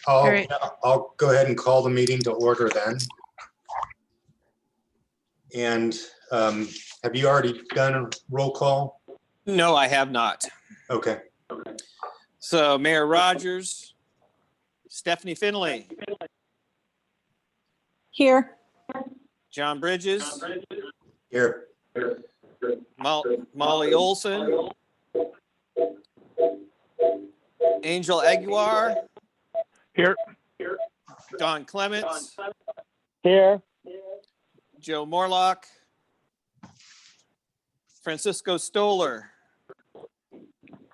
All right. I'll go ahead and call the meeting to order then. And have you already done a roll call? No, I have not. Okay. So Mayor Rogers, Stephanie Finley, Here. John Bridges, Here. Molly Olson, Angel Aguiar, Here. Don Clements, Here. Joe Morlock, Francisco Stoller,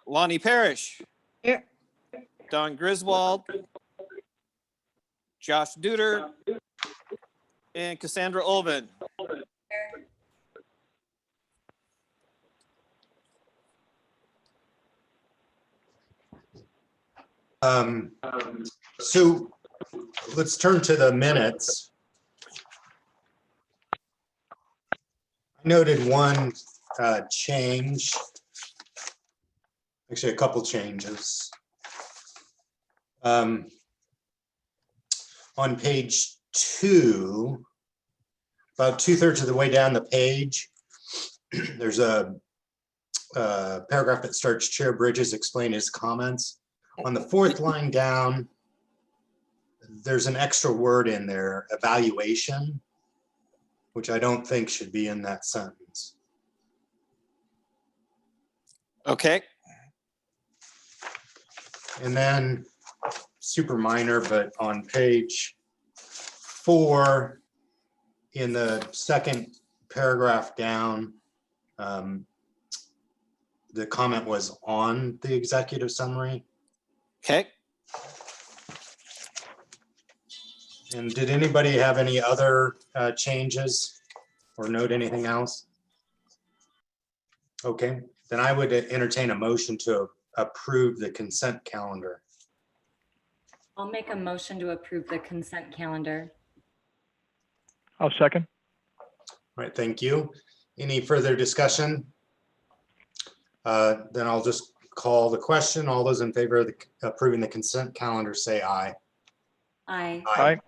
Lonnie Parrish, Here. Don Griswold, Josh Duder, and Cassandra Ulvin. So let's turn to the minutes. I noted one change, actually a couple changes. On page 2, about 2/3 of the way down the page, there's a paragraph that starts, Chair Bridges explained his comments. On the 4th line down, there's an extra word in there, evaluation, which I don't think should be in that sentence. Okay. And then super minor, but on page 4, in the second paragraph down, the comment was on the executive summary. Okay. And did anybody have any other changes or note anything else? Okay, then I would entertain a motion to approve the consent calendar. I'll make a motion to approve the consent calendar. I'll second. All right, thank you. Any further discussion? Then I'll just call the question. All those in favor of approving the consent calendar say aye. Aye.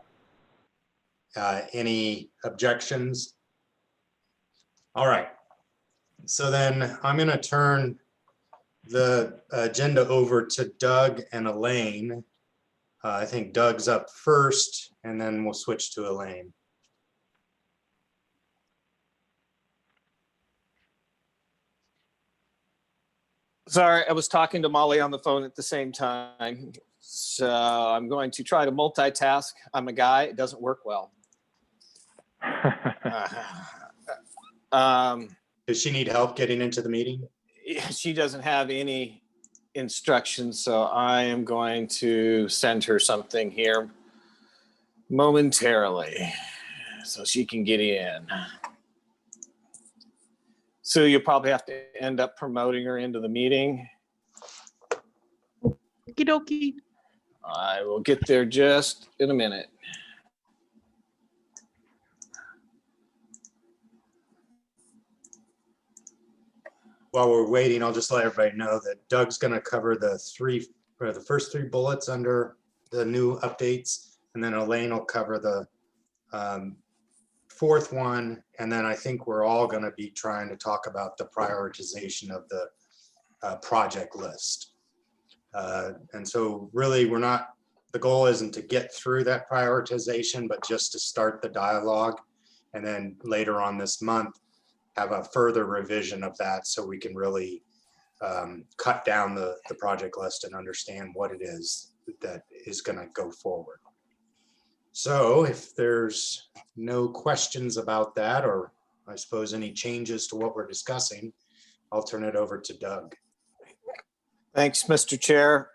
Aye. Any objections? All right. So then I'm going to turn the agenda over to Doug and Elaine. I think Doug's up first, and then we'll switch to Elaine. Sorry, I was talking to Molly on the phone at the same time. So I'm going to try to multitask. I'm a guy, it doesn't work well. Does she need help getting into the meeting? She doesn't have any instructions, so I am going to send her something here momentarily so she can get in. So you'll probably have to end up promoting her into the meeting. Okie dokie. I will get there just in a minute. While we're waiting, I'll just let everybody know that Doug's going to cover the first 3 bullets under the new updates, and then Elaine will cover the 4th one, and then I think we're all going to be trying to talk about the prioritization of the project list. And so really the goal isn't to get through that prioritization, but just to start the dialogue, and then later on this month have a further revision of that so we can really cut down the project list and understand what it is that is going to go forward. So if there's no questions about that, or I suppose any changes to what we're discussing, I'll turn it over to Doug. Thanks, Mr. Chair.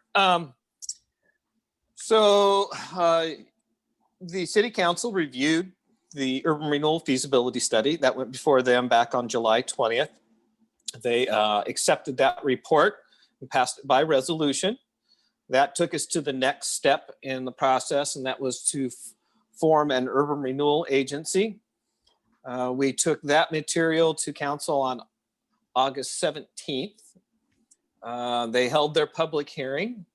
The City Council reviewed the urban renewal feasibility study that went before them back on July 20th. They accepted that report and passed it by resolution. That took us to the next step in the process, and that was to form an urban renewal agency. We took that material to council on August 17th. They held their public hearing.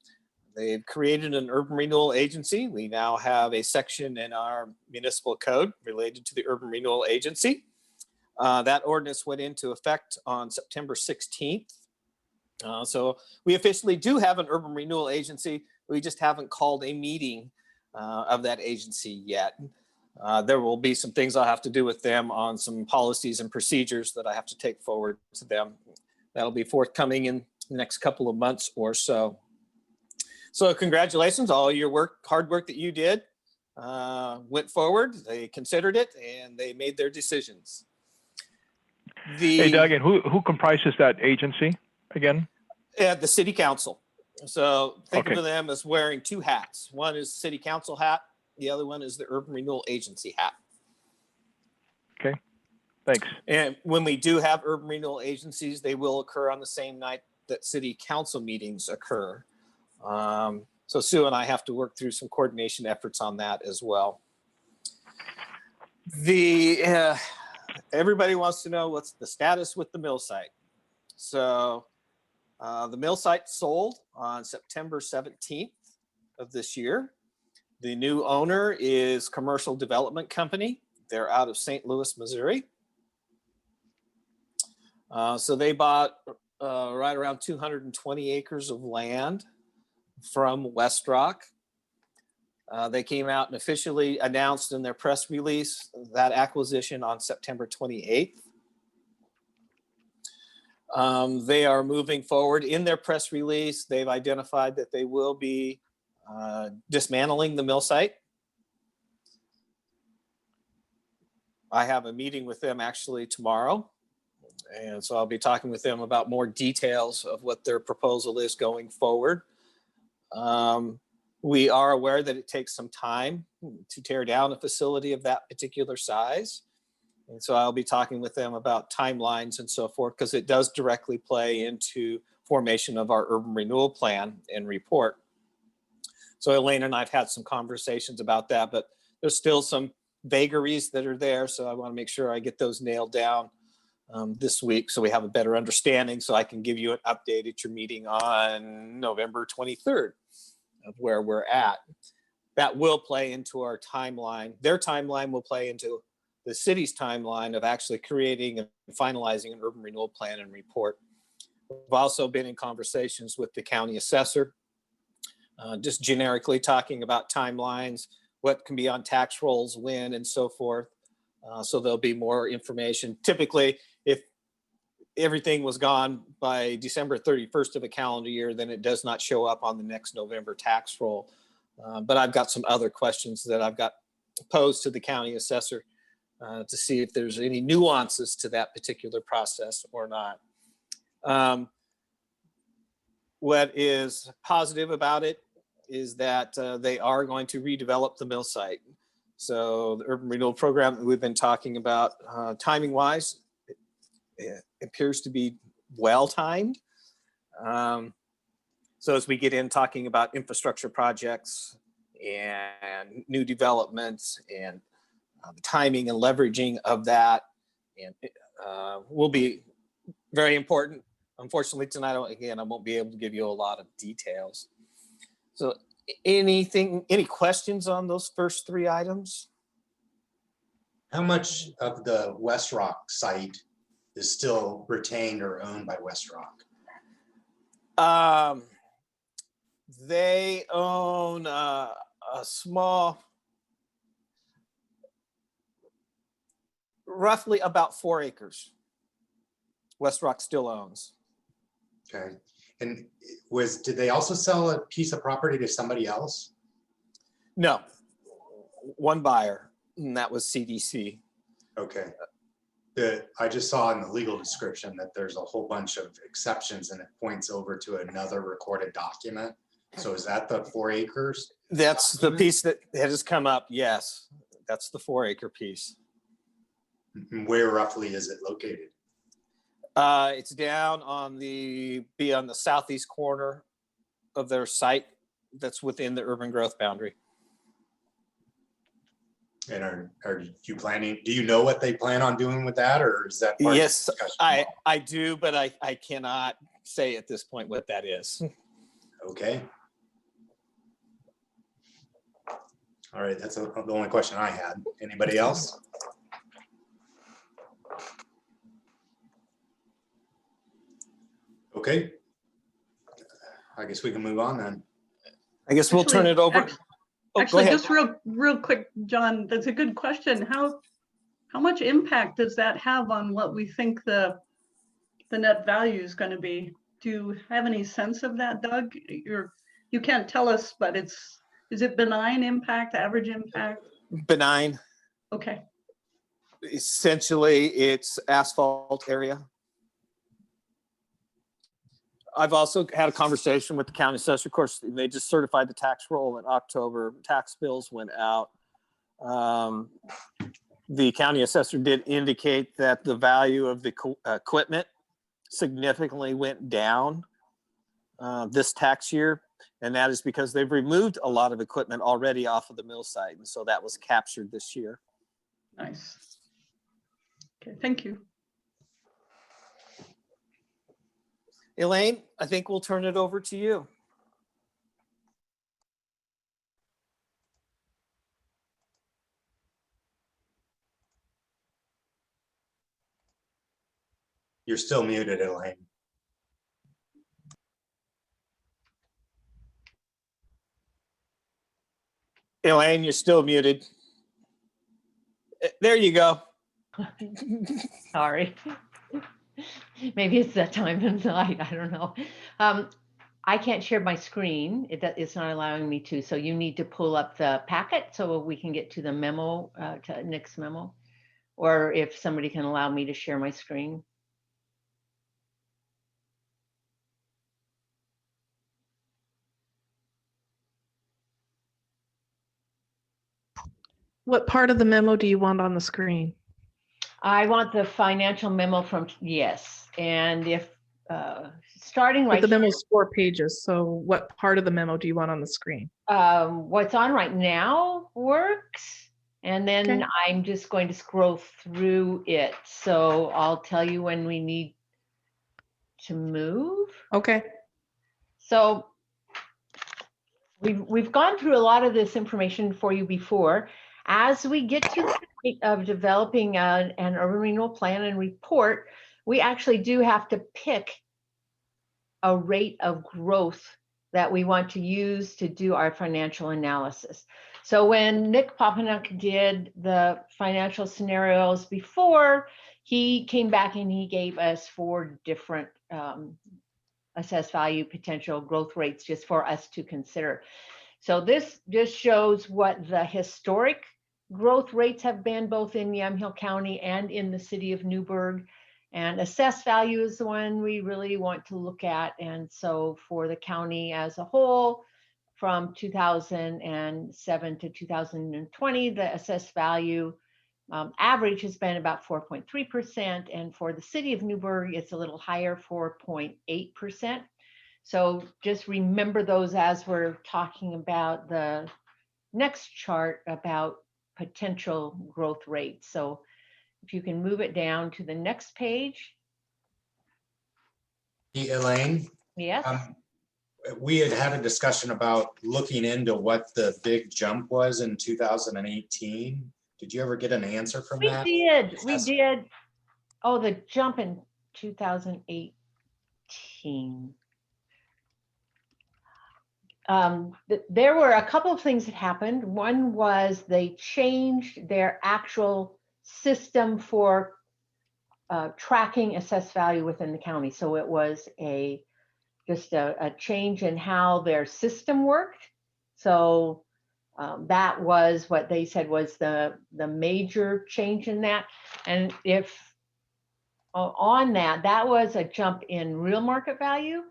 They've created an urban renewal agency. We now have a section in our municipal code related to the urban renewal agency. That ordinance went into effect on September 16th. So we officially do have an urban renewal agency. We just haven't called a meeting of that agency yet. There will be some things I'll have to do with them on some policies and procedures that I have to take forward to them. That'll be forthcoming in the next couple of months or so. So congratulations, all your work, hard work that you did went forward. They considered it and they made their decisions. Hey, Doug, and who comprises that agency again? The city council. So think Okay. of them as wearing two hats. One is city council hat. The other one is the urban renewal agency hat. Okay, thanks. And when we do have urban renewal agencies, they will occur on the same night that city council meetings occur. So Sue and I have to work through some coordination efforts on that as well. Everybody wants to know what's the status with the mill site. So the mill site sold on September 17th of this year. The new owner is Commercial Development Company. They're out of St. Louis, Missouri. So they bought right around 220 acres of land from West Rock. They came out and officially announced in their press release that acquisition on September 28th. They are moving forward. In their press release, they've identified that they will be dismantling the mill site. I have a meeting with them actually tomorrow. And so I'll be talking with them about more details of what their proposal is going forward. We are aware that it takes some time to tear down a facility of that particular size. And so I'll be talking with them about timelines and so forth, because it does directly play into formation of our urban renewal plan and report. So Elaine and I have had some conversations about that, but there's still some vagaries that are there. So I want to make sure I get those nailed down this week so we have a better understanding, so I can give you an update at your meeting on November 23rd of where we're at. That will play into our timeline. Their timeline will play into the city's timeline of actually creating and finalizing an urban renewal plan and report. We've also been in conversations with the county assessor, just generically talking about timelines, what can be on tax rolls, when, and so forth. So there'll be more information. Typically, if everything was gone by December 31st of a calendar year, then it does not show up on the next November tax roll. But I've got some other questions that I've got posed to the county assessor to see if there's any nuances to that particular process or not. What is positive about it is that they are going to redevelop the mill site. So the urban renewal program that we've been talking about, timing wise, it appears to be well timed. So as we get in talking about infrastructure projects and new developments and the timing and leveraging of that, and will be very important. Unfortunately tonight, again, I won't be able to give you a lot of details. So any questions on those first three items? How much of the West Rock site is still retained or owned by West Rock? They own a small, roughly about 4 acres. West Rock still owns. Okay. And did they also sell a piece of property to somebody else? No, one buyer, and that was CDC. Okay. I just saw in the legal description that there's a whole bunch of exceptions and it points over to another recorded document. So is that the 4 acres? That's the piece that has come up. Yes, that's the 4 acre piece. Where roughly is it located? It's down on the southeast corner of their site that's within the urban growth boundary. And are you planning, do you know what they plan on doing with that, or is that part Yes, of the discussion? I do, but I cannot say at this point what that is. Okay. All right, that's the only question I had. Anybody else? Okay. I guess we can move on then. I guess we'll turn it over. Oh, go Actually, ahead. just real quick, John, that's a good question. How much impact does that have on what we think the net value is going to be? Do you have any sense of that, Doug? You can't tell us, but is it benign impact, average impact? Benign. Okay. Essentially, it's asphalt area. I've also had a conversation with the county assessor. Of course, they just certified the tax roll in October. Tax bills went out. The county assessor did indicate that the value of the equipment significantly went down this tax year. And that is because they've removed a lot of equipment already off of the mill site. And so that was captured this year. Nice. Okay, thank you. Elaine, I think we'll turn it over to you. You're still muted, Elaine. Elaine, you're still muted. There you go. Sorry. Maybe it's that time of night. I don't know. I can't share my screen. It's not allowing me to. So you need to pull up the packet so we can get to the memo, to Nick's memo. Or if somebody can allow me to share my screen. What part of the memo do you want on the screen? I want the financial memo from, yes. And if starting right But the memo's 4 pages. So what part of the memo do you want on the screen? what's on right now works. And then Okay. I'm just going to scroll through it. So I'll tell you when we need to move. Okay. So we've gone through a lot of this information for you before. As we get to the point of developing an urban renewal plan and report, we actually do have to pick a rate of growth that we want to use to do our financial analysis. So when Nick Papanek did the financial scenarios before, he came back and he gave us 4 different assessed value potential growth rates just for us to consider. So this just shows what the historic growth rates have been both in Yamhill County and in the city of Newburgh. And assessed value is the one we really want to look at. And so for the county as a whole, from 2007 to 2020, the assessed value average has been about 4.3%. And for the city of Newburgh, it's a little higher, 4.8%. So just remember those as we're talking about the next chart about potential growth rates. So if you can move it down to the next page. Elaine, Yes. we had a discussion about looking into what the big jump was in 2018. Did you ever get an answer from that? We did. Oh, the jump in 2018. There were a couple of things that happened. One was they changed their actual system for tracking assessed value within the county. So it was just a change in how their system worked. So that was what they said was the major change in that. And if on that was a jump in real market value.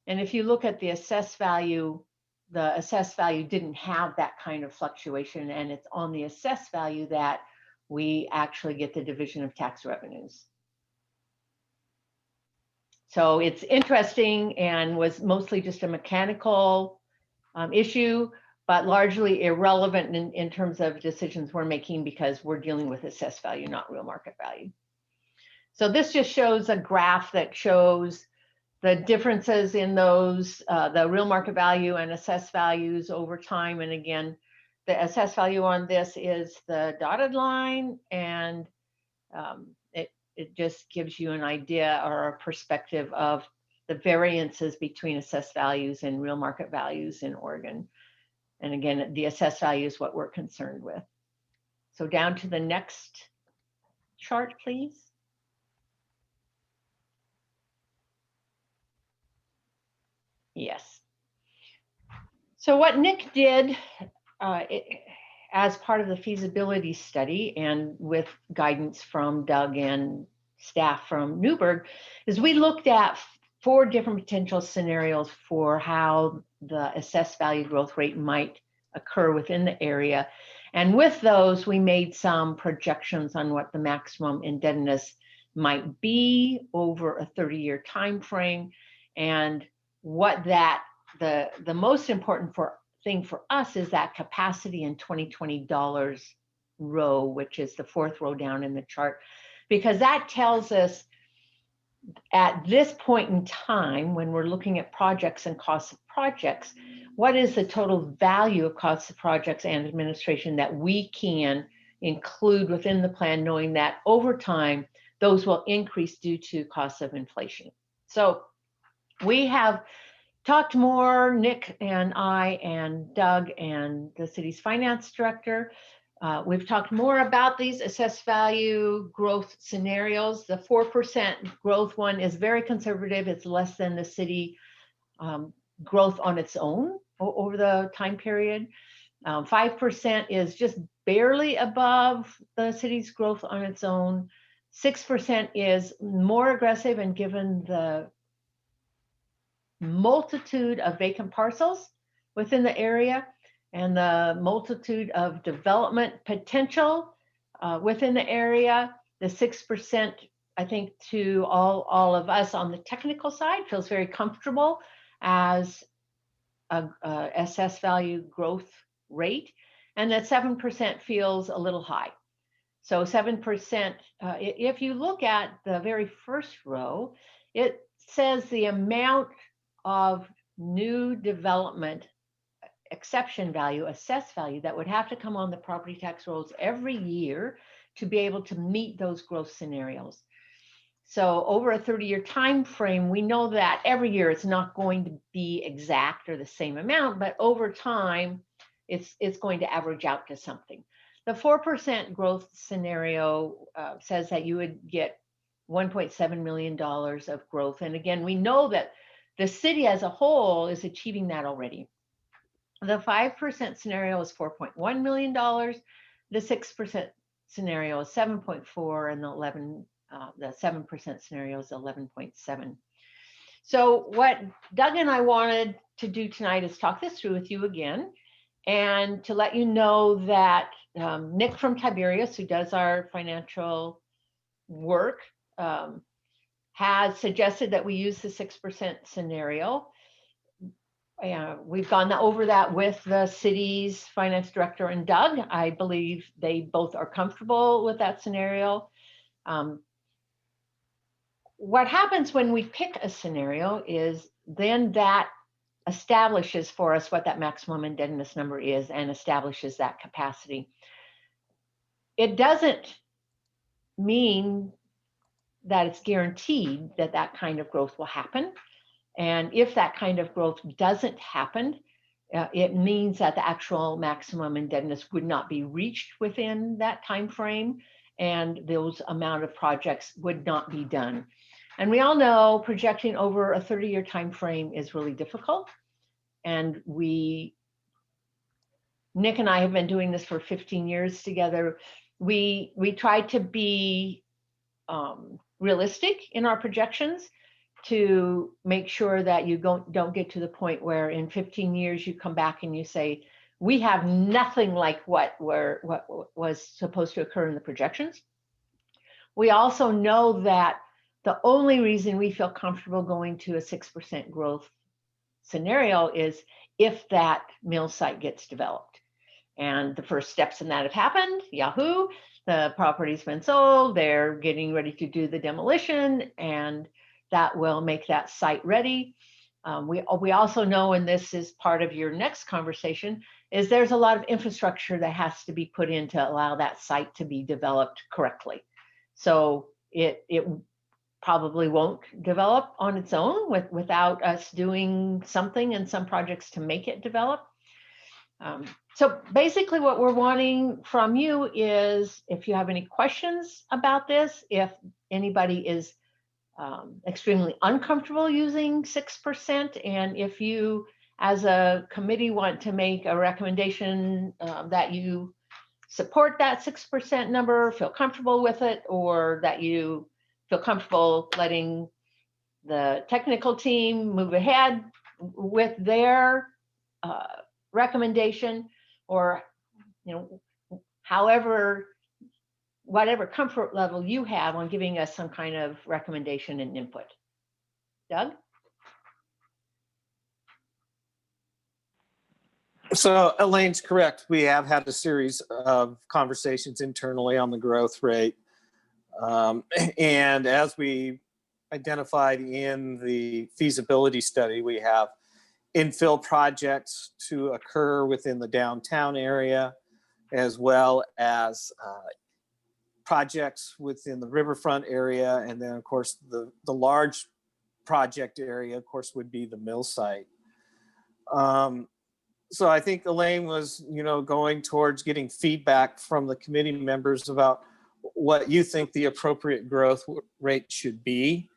And if you look at the assessed value didn't have that kind of fluctuation, and it's on the assessed value that we actually get the division of tax revenues. So it's interesting and was mostly just a mechanical issue, but largely irrelevant in terms of decisions we're making because we're dealing with assessed value, not real market value. So this just shows a graph that shows the differences in those, the real market value and assessed values over time. And again, the assessed value on this is the dotted line, and it just gives you an idea or a perspective of the variances between assessed values and real market values in Oregon. And again, the assessed value is what we're concerned with. So down to the next chart, please. Yes. So what Nick did as part of the feasibility study and with guidance from Doug and staff from Newberg is we looked at 4 different potential scenarios for how the assessed value growth rate might occur within the area. And with those, we made some projections on what the maximum indebtedness might be over a 30-year time frame, and what that the most important thing for us is that capacity in 2020 dollars row, which is the 4th row down in the chart, because that tells us at this point in time, when we're looking at projects and costs of projects, what is the total value of costs of projects and administration that we can include within the plan, knowing that over time, those will increase due to costs of inflation. So we have talked more, Nick and I and Doug and the city's finance director. We've talked more about these assessed value growth scenarios. The 4% growth one is very conservative. It's less than the city growth on its own over the time period. 5% is just barely above the city's growth on its own. 6% is more aggressive, and given the multitude of vacant parcels within the area and the multitude of development potential within the area, the 6%, I think, to all of us on the technical side feels very comfortable as a assessed value growth rate, and that 7% feels a little high. So 7%, if you look at the very first row, it says the amount of new development exception value, assessed value, that would have to come on the property tax rolls every year to be able to meet those growth scenarios. So over a 30-year time frame, we know that every year it's not going to be exact or the same amount, but over time, it's going to average out to something. The 4% growth scenario says that you would get $1.7 million of growth. And again, we know that the city as a whole is achieving that already. The 5% scenario is $4.1 million. The 6% scenario is 7.4, and the 7% scenario is 11.7. So what Doug and I wanted to do tonight is talk this through with you again, and to let you know that Nick from Tiberius, who does our financial work, has suggested that we use the 6% scenario. We've gone over that with the city's finance director and Doug. I believe they both are comfortable with that scenario. What happens when we pick a scenario is then that establishes for us what that maximum indebtedness number is and establishes that capacity. It doesn't mean that it's guaranteed that that kind of growth will happen. And if that kind of growth doesn't happen, it means that the actual maximum indebtedness would not be reached within that time frame, and those amount of projects would not be done. And we all know projecting over a 30-year time frame is really difficult. And Nick and I have been doing this for 15 years together. We try to be realistic in our projections to make sure that you don't get to the point where in 15 years you come back and you say, we have nothing like what was supposed to occur in the projections. We also know that the only reason we feel comfortable going to a 6% growth scenario is if that mill site gets developed. And the first steps in that have happened, yahoo, the property's been sold, they're getting ready to do the demolition, and that will make that site ready. We also know, and this is part of your next conversation, is there's a lot of infrastructure that has to be put in to allow that site to be developed correctly. So it probably won't develop on its own without us doing something and some projects to make it develop. So basically what we're wanting from you is if you have any questions about this, if anybody is extremely uncomfortable using 6%, and if you as a committee want to make a recommendation that you support that 6% number, feel comfortable with it, or that you feel comfortable letting the technical team move ahead with their recommendation, or however, whatever comfort level you have on giving us some kind of recommendation and input. Doug? So Elaine's correct. We have had a series of conversations internally on the growth rate. And as we identified in the feasibility study, we have infill projects to occur within the downtown area, as well as projects within the riverfront area. And then of course, the large project area, of course, would be the mill site. So I think Elaine was, going towards getting feedback from the committee members about what you think the appropriate growth rate should be,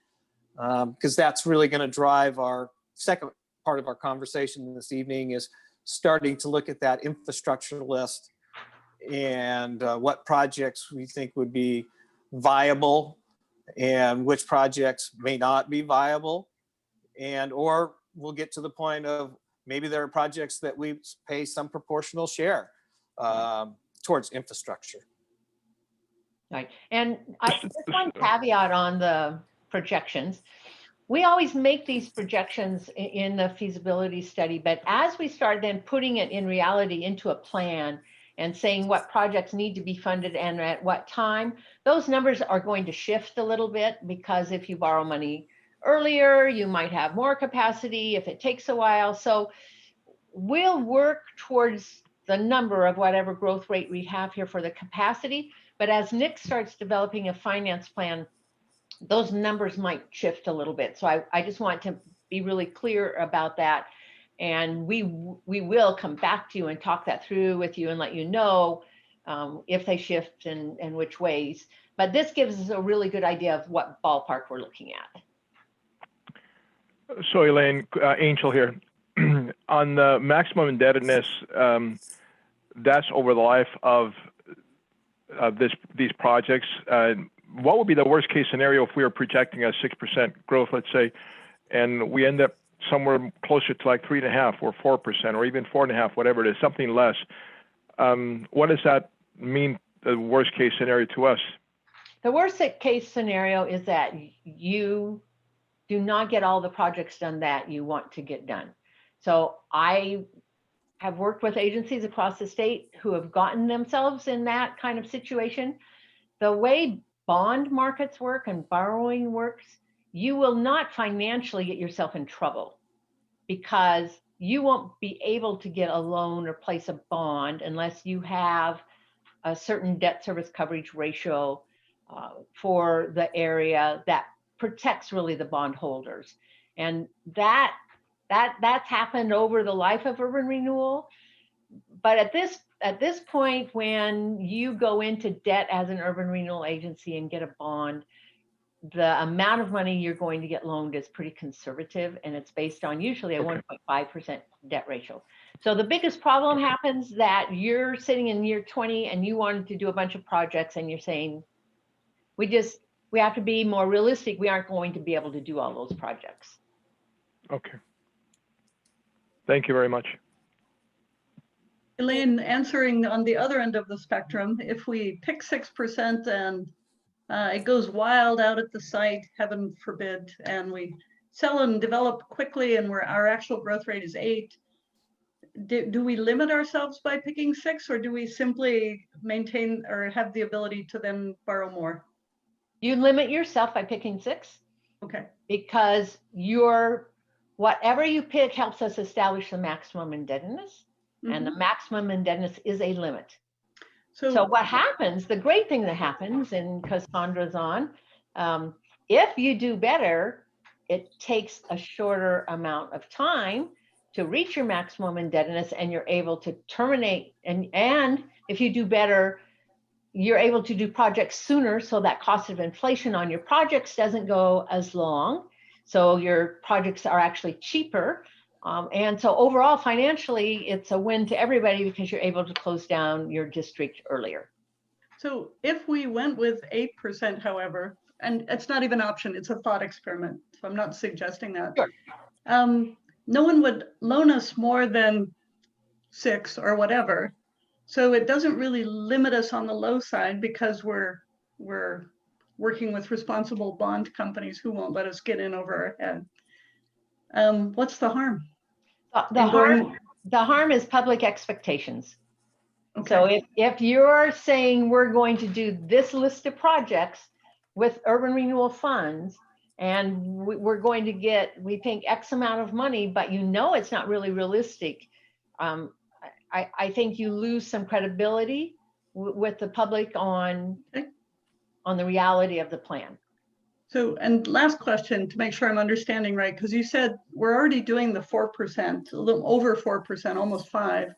because that's really going to drive our second part of our conversation this evening, is starting to look at that infrastructure list and what projects we think would be viable and which projects may not be viable. Or we'll get to the point of maybe there are projects that we pay some proportional share towards infrastructure. Right. And just one caveat on the projections. We always make these projections in the feasibility study, but as we start then putting it in reality into a plan and saying what projects need to be funded and at what time, those numbers are going to shift a little bit, because if you borrow money earlier, you might have more capacity if it takes a while. So we'll work towards the number of whatever growth rate we have here for the capacity. But as Nick starts developing a finance plan, those numbers might shift a little bit. So I just want to be really clear about that. And we will come back to you and talk that through with you and let you know if they shift and which ways. But this gives us a really good idea of what ballpark we're looking at. So Elaine, Angel here. On the maximum indebtedness, that's over the life of these projects. What would be the worst case scenario if we were projecting a 6% growth, let's say, and we end up somewhere closer to like 3.5% or 4%, or even 4.5%, whatever it is, something less? What does that mean, the worst case scenario to us? The worst case scenario is that you do not get all the projects done that you want to get done. So I have worked with agencies across the state who have gotten themselves in that kind of situation. The way bond markets work and borrowing works, you will not financially get yourself in trouble, because you won't be able to get a loan or place a bond unless you have a certain debt service coverage ratio for the area that protects really the bondholders. And that's happened over the life of urban renewal. But at this point, when you go into debt as an urban renewal agency and get a bond, the amount of money you're going to get loaned is pretty conservative, and it's based on usually a 1.5% debt ratio. So the biggest problem happens that you're sitting in year 20 and you wanted to do a bunch of projects, and you're saying, we have to be more realistic. We aren't going to be able to do all those projects. Okay. Thank you very much. Elaine, answering on the other end of the spectrum, if we pick 6% and it goes wild out at the site, heaven forbid, and we sell and develop quickly and our actual growth rate is 8, do we limit ourselves by picking 6, or do we simply maintain or have the ability to then borrow more? You limit yourself by picking 6. Okay. Because whatever you pick helps us establish the maximum indebtedness. and the maximum indebtedness is a limit. So, So what happens, the great thing that happens, and Cassandra's on, if you do better, it takes a shorter amount of time to reach your maximum indebtedness, and you're able to terminate. And if you do better, you're able to do projects sooner, so that cost of inflation on your projects doesn't go as long. So your projects are actually cheaper. And so overall, financially, it's a win to everybody because you're able to close down your district earlier. so if we went with 8%, however, and it's not even an option, it's a thought experiment. So I'm not suggesting that. Sure. No one would loan us more than 6 or whatever. So it doesn't really limit us on the low side because we're working with responsible bond companies who won't let us get in over our head. What's the harm? The harm is public expectations. Okay. So if you're saying we're going to do this list of projects with urban renewal funds, and we're going to get, we think, X amount of money, but you know it's not really realistic, I think you lose some credibility with the public on the reality of the plan. So, and last question to make sure I'm understanding right, because you said we're already doing the 4%, a little over 4%, almost 5.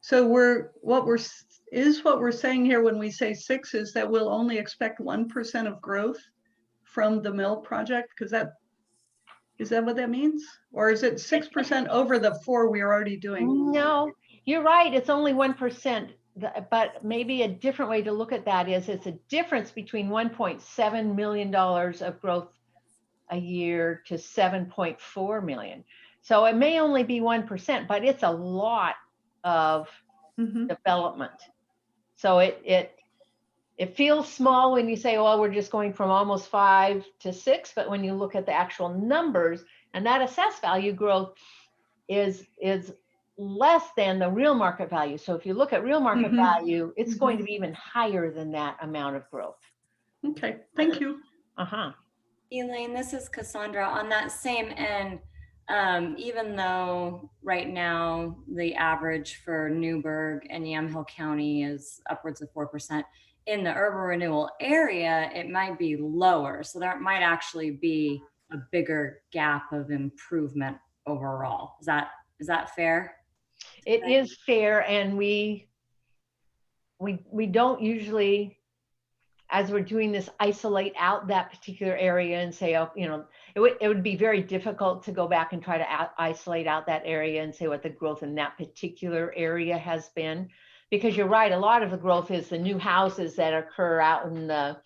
So what we're saying here when we say 6 is that we'll only expect 1% of growth from the mill project, because is that what that means? Or is it 6% over the 4 we are already doing? No, you're right. It's only 1%. But maybe a different way to look at that is it's a difference between $1.7 million of growth a year to 7.4 million. So it may only be 1%, but it's a lot of development. So it feels small when you say, well, we're just going from almost 5 to 6, but when you look at the actual numbers, and that assessed value growth is less than the real market value. So if you look at real market value, it's going to be even higher than that amount of growth. Okay, thank you. Elaine, this is Cassandra. On that same end, even though right now the average for Newburgh and Yamhill County is upwards of 4%, in the urban renewal area, it might be lower. So there might actually be a bigger gap of improvement overall. Is that fair? It is fair, and we don't usually, as we're doing this, isolate out that particular area and say, oh, it would be very difficult to go back and try to isolate out that area and say what the growth in that particular area has been, because you're right, a lot of the growth is the new houses that occur out in the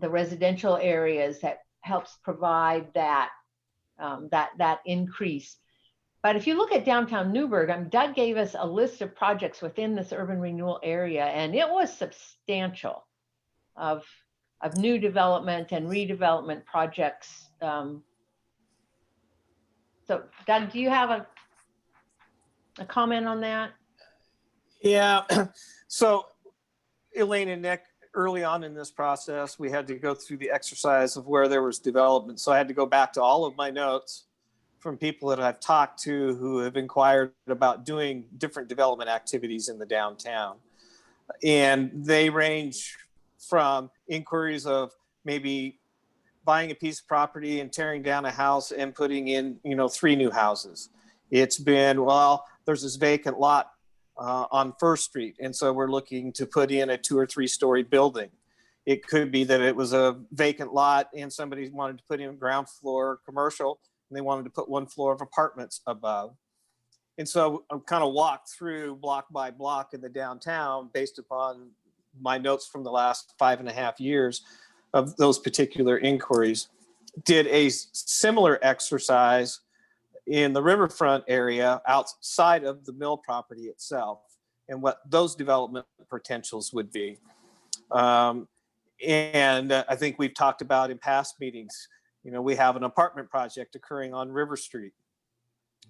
residential areas that helps provide that increase. But if you look at downtown Newburgh, Doug gave us a list of projects within this urban renewal area, and it was substantial of new development and redevelopment projects. So Doug, do you have a comment on that? Yeah, so Elaine and Nick, early on in this process, we had to go through the exercise of where there was development. So I had to go back to all of my notes from people that I've talked to who have inquired about doing different development activities in the downtown. And they range from inquiries of maybe buying a piece of property and tearing down a house and putting in, 3 new houses. It's been, well, there's this vacant lot on First Street, and so we're looking to put in a 2 or 3 story building. It could be that it was a vacant lot and somebody wanted to put in ground floor commercial, and they wanted to put 1 floor of apartments above. And so I'm kind of walked through block by block in the downtown based upon my notes from the last 5.5 years of those particular inquiries. Did a similar exercise in the Riverfront area outside of the mill property itself and what those development potentials would be. And I think we've talked about in past meetings, we have an apartment project occurring on River Street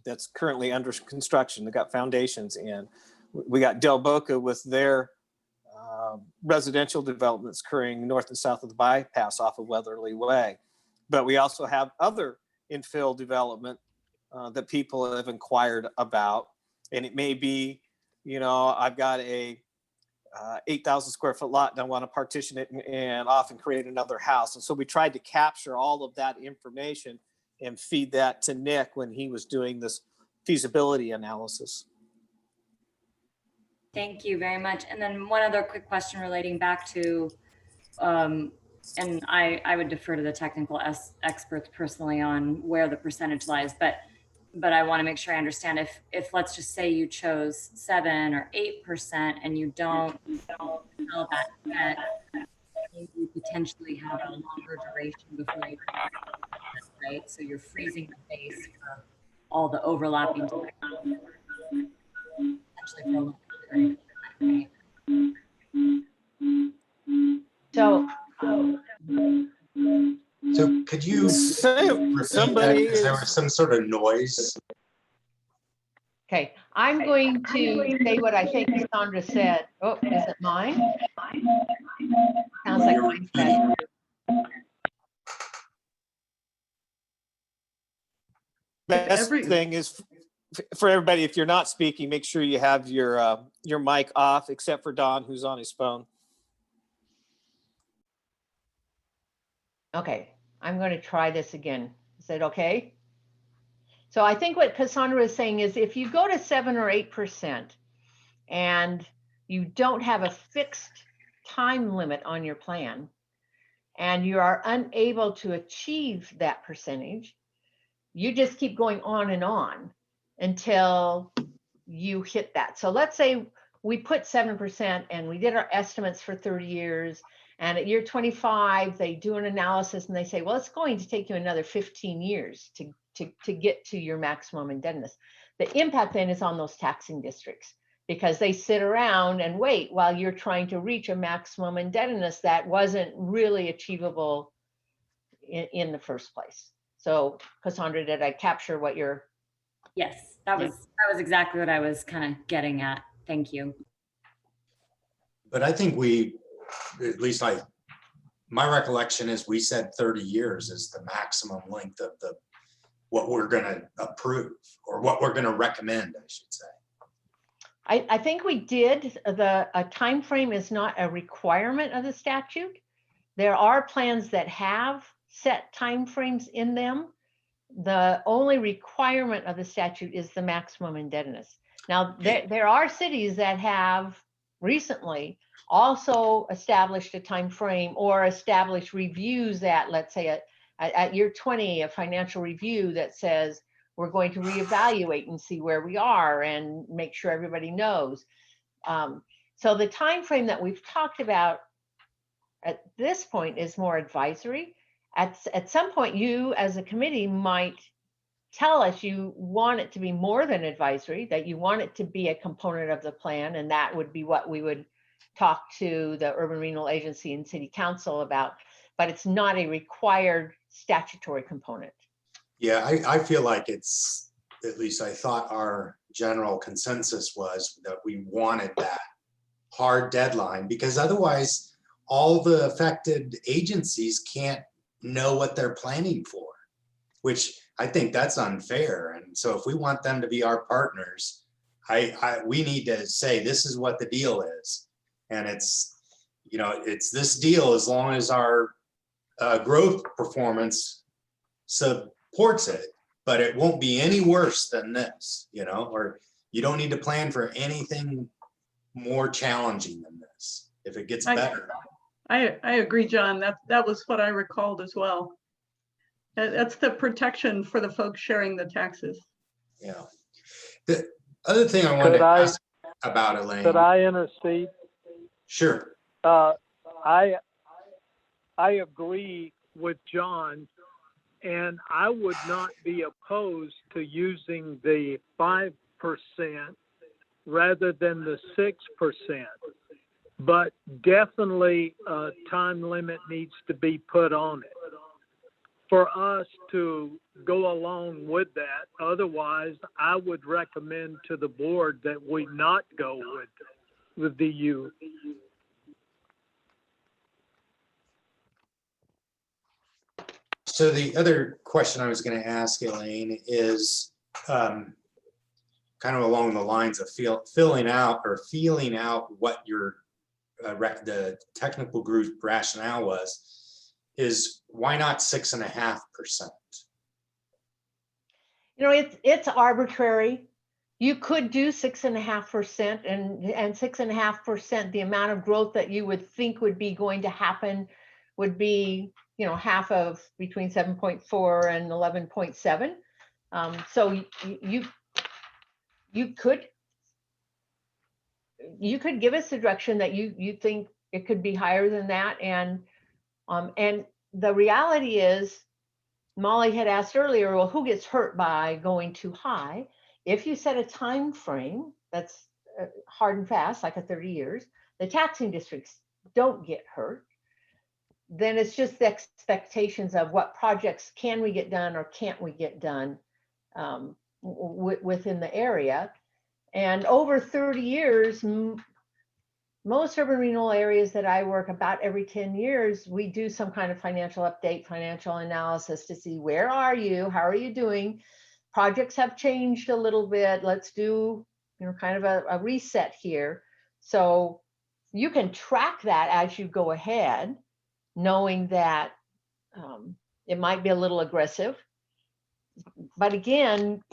that's currently under construction. They got foundations in. We got Del Boca with their residential developments occurring north and south of the bypass off of Weatherly Way. But we also have other infill development that people have inquired about. And it may be, I've got a 8,000 square foot lot and I want to partition it and off and create another house. And so we tried to capture all of that information and feed that to Nick when he was doing this feasibility analysis. Thank you very much. And then one other quick question relating back to, and I would defer to the technical experts personally on where the percentage lies, but I want to make sure I understand if let's just say you chose 7 or 8% and you don't sell that yet, you potentially have a longer duration before you, right? So you're freezing the base for all the overlapping potentially for a longer period of time, right? So could you repeat Somebody that? 'Cause there was some sort of noise. Okay, I'm going to say what I think Cassandra said. Oh, is it mine? Sounds like mine's better. Best thing is for everybody, if you're not speaking, make sure you have your mic off, except for Don, who's on his phone. Okay, I'm going to try this again. Is that okay? So I think what Cassandra is saying is if you go to 7 or 8% and you don't have a fixed time limit on your plan and you are unable to achieve that percentage, you just keep going on and on until you hit that. So let's say we put 7% and we did our estimates for 30 years. And at year 25, they do an analysis and they say, well, it's going to take you another 15 years to get to your maximum indebtedness. The impact then is on those taxing districts because they sit around and wait while you're trying to reach a maximum indebtedness that wasn't really achievable in the first place. So Cassandra, did I capture what you're? Yes, that was exactly what I was kind of getting at. Thank you. But I think at least my recollection is we said 30 years is the maximum length of what we're going to approve or what we're going to recommend, I should say. I think we did. A time frame is not a requirement of the statute. There are plans that have set timeframes in them. The only requirement of the statute is the maximum indebtedness. Now, there are cities that have recently also established a time frame or established reviews that, let's say at year 20, a financial review that says we're going to reevaluate and see where we are and make sure everybody knows. So the time frame that we've talked about at this point is more advisory. At some point, you as a committee might tell us you want it to be more than advisory, that you want it to be a component of the plan, and that would be what we would talk to the Urban Renewal Agency and City Council about, but it's not a required statutory component. Yeah, I feel like it's, at least I thought our general consensus was that we wanted that hard deadline because otherwise all the affected agencies can't know what they're planning for, which I think that's unfair. And so if we want them to be our partners, we need to say, this is what the deal is. And it's this deal as long as our growth performance supports it, but it won't be any worse than this, or you don't need to plan for anything more challenging than this. If it gets better. I agree, John. That was what I recalled as well. That's the protection for the folks sharing the taxes. Yeah. The other thing I wanted to ask about, Elaine. Could I intercede? Sure. I agree with John, and I would not be opposed to using the 5% rather than the 6%. But definitely a time limit needs to be put on it for us to go along with that. Otherwise, I would recommend to the board that we not go with the U. So the other question I was going to ask, Elaine, is kind of along the lines of filling out or feeling out what your the technical group rationale was, is why not 6.5%? You know, it's arbitrary. You could do 6.5%, and 6.5%, the amount of growth that you would think would be going to happen would be, you know, half of between 7.4 and 11.7. So you could give us the direction that you think it could be higher than that, and the reality is, Molly had asked earlier, well, who gets hurt by going too high? If you set a time frame that's hard and fast, like a 30 years, the taxing districts don't get hurt. Then it's just the expectations of what projects can we get done or can't we get done within the area. And over 30 years, most urban renewal areas that I work, about every 10 years, we do some kind of financial update, financial analysis to see where are you, how are you doing? Projects have changed a little bit. Let's do, you know, kind of a reset here. So you can track that as you go ahead, knowing that it might be a little aggressive. But again,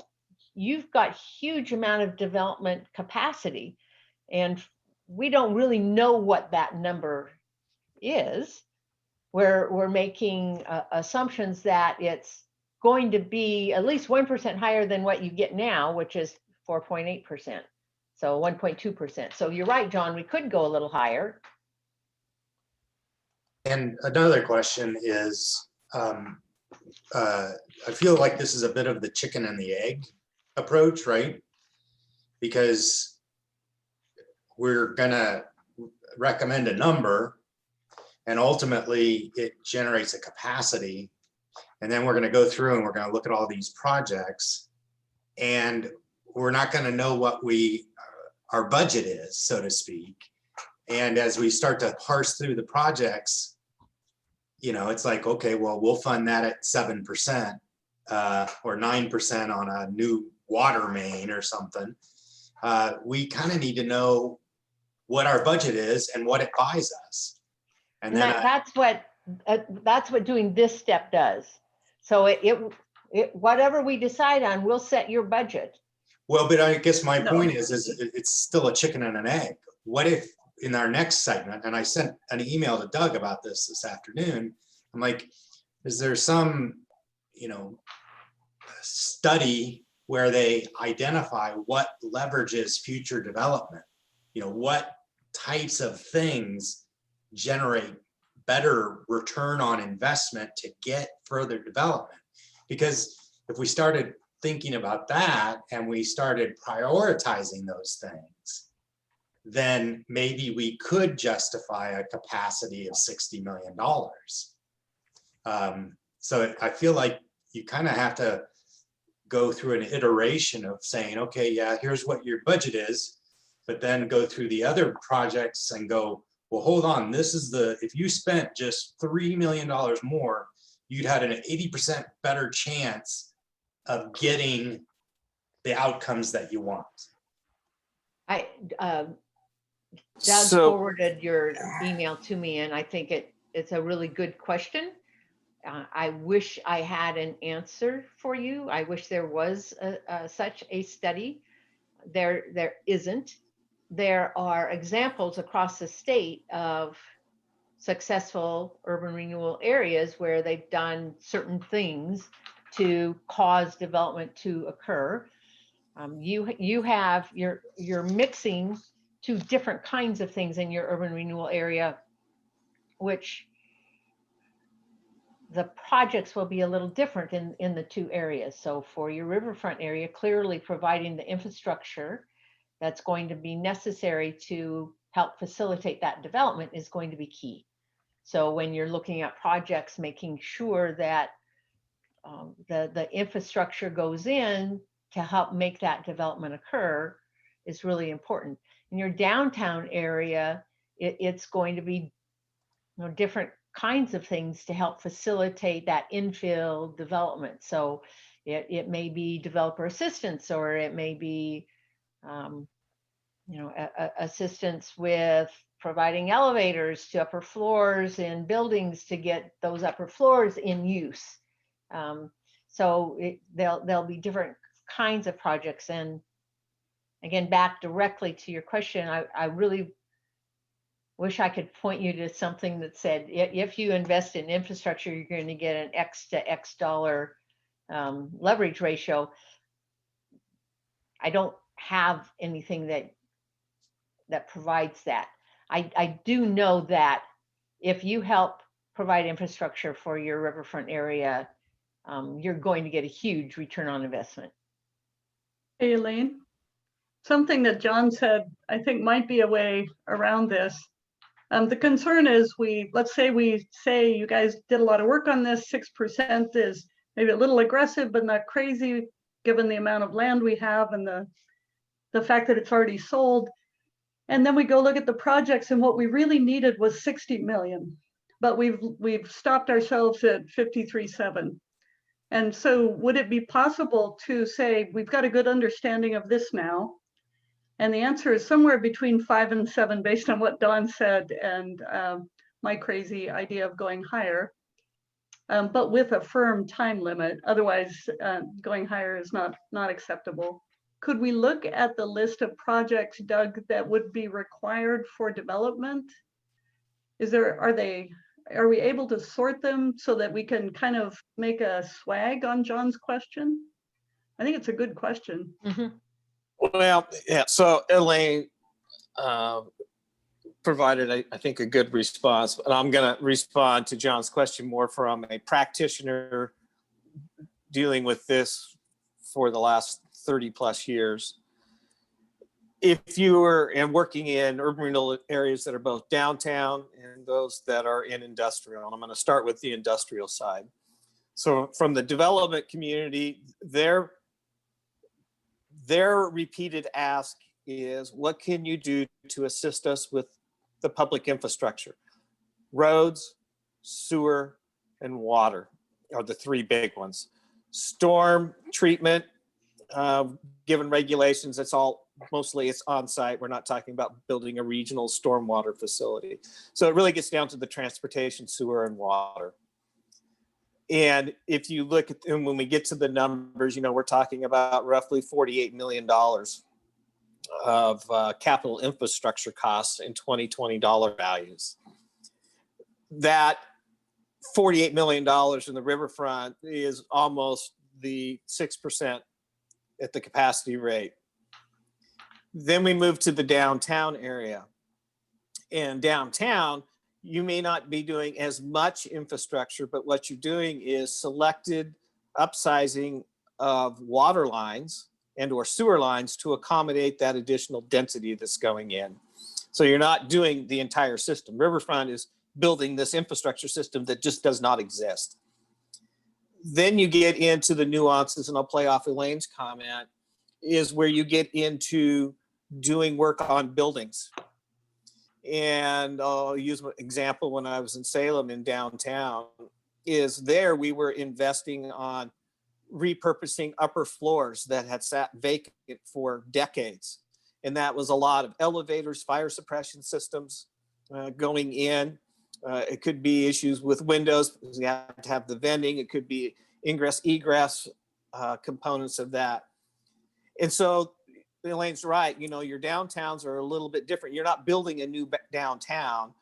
you've got huge amount of development capacity, and we don't really know what that number is. We're making assumptions that it's going to be at least 1% higher than what you get now, which is 4.8%. So 1.2%. So you're right, John, we could go a little higher. And another question is, I feel like this is a bit of the chicken and the egg approach, right? Because we're gonna recommend a number, and ultimately it generates a capacity. And then we're gonna go through and we're gonna look at all these projects, and we're not gonna know what our budget is, so to speak. And as we start to parse through the projects, you know, it's like, okay, well, we'll fund that at 7% or 9% on a new water main or something. We kind of need to know what our budget is and what it buys us. And then that's what doing this step does. So it whatever we decide on, we'll set your budget. Well, but I guess my point is it's still a chicken and an egg. What if in our next segment, and I sent an email to Doug about this afternoon, I'm like, is there some, you know, study where they identify what leverages future development? You know, what types of things generate better return on investment to get further development? Because if we started thinking about that and we started prioritizing those things, then maybe we could justify a capacity of $60 million. So I feel like you kind of have to go through an iteration of saying, okay, yeah, here's what your budget is, but then go through the other projects and go, well, hold on, this is if you spent just $3 million more, you'd had an 80% better chance of getting the outcomes that you want. Doug forwarded your email to me, and I think it's a really good question. I wish I had an answer for you. I wish there was such a study. There isn't. There are examples across the state of successful urban renewal areas where they've done certain things to cause development to occur. You're mixing two different kinds of things in your urban renewal area, which the projects will be a little different in the two areas. So for your riverfront area, clearly providing the infrastructure that's going to be necessary to help facilitate that development is going to be key. So when you're looking at projects, making sure that the infrastructure goes in to help make that development occur is really important. In your downtown area, it's going to be, you know, different kinds of things to help facilitate that infill development. So it may be developer assistance, or it may be assistance with providing elevators to upper floors in buildings to get those upper floors in use. So there'll be different kinds of projects. And again, back directly to your question, I really wish I could point you to something that said, if you invest in infrastructure, you're going to get an X to X dollar leverage ratio. I don't have anything that provides that. I do know that if you help provide infrastructure for your riverfront area, you're going to get a huge return on investment. Hey, Elaine, something that John said, I think might be a way around this. The concern is let's say we say you guys did a lot of work on this, 6% is maybe a little aggressive, but not crazy, given the amount of land we have and the fact that it's already sold. And then we go look at the projects, and what we really needed was 60 million, but we've stopped ourselves at 53.7. And so would it be possible to say, we've got a good understanding of this now? And the answer is somewhere between 5 and 7, based on what Dawn said and my crazy idea of going higher, but with a firm time limit. Otherwise, going higher is not acceptable. Could we look at the list of projects, Doug, that would be required for development? Are we able to sort them so that we can kind of make a swag on John's question? I think it's a good question. Mm-hmm. Well, yeah, so Elaine provided, I think, a good response, but I'm going to respond to John's question more from a practitioner dealing with this for the last 30 plus years. If you are working in urban renewal areas that are both downtown and those that are in industrial, and I'm going to start with the industrial side. So from the development community, their repeated ask is, what can you do to assist us with the public infrastructure? Roads, sewer, and water are the three big ones. Storm treatment, given regulations, it's on site. We're not talking about building a regional stormwater facility. So it really gets down to the transportation, sewer, and water. And if you look at, and when we get to the numbers, we're talking about roughly $48 million of capital infrastructure costs in 2020 dollar values. That $48 million in the riverfront is almost the 6% at the capacity rate. Then we move to the downtown area. And downtown, you may not be doing as much infrastructure, but what you're doing is selected upsizing of water lines and or sewer lines to accommodate that additional density that's going in. So you're not doing the entire system. Riverfront is building this infrastructure system that just does not exist. Then you get into the nuances, and I'll play off Elaine's comment, is where you get into doing work on buildings. And I'll use an example. When I was in Salem in downtown, is there we were investing on repurposing upper floors that had sat vacant for decades. And that was a lot of elevators, fire suppression systems going in. It could be issues with windows because you have to have the vending. It could be ingress, egress components of that. And so Elaine's right, your downtowns are a little bit different. You're not building a new downtown.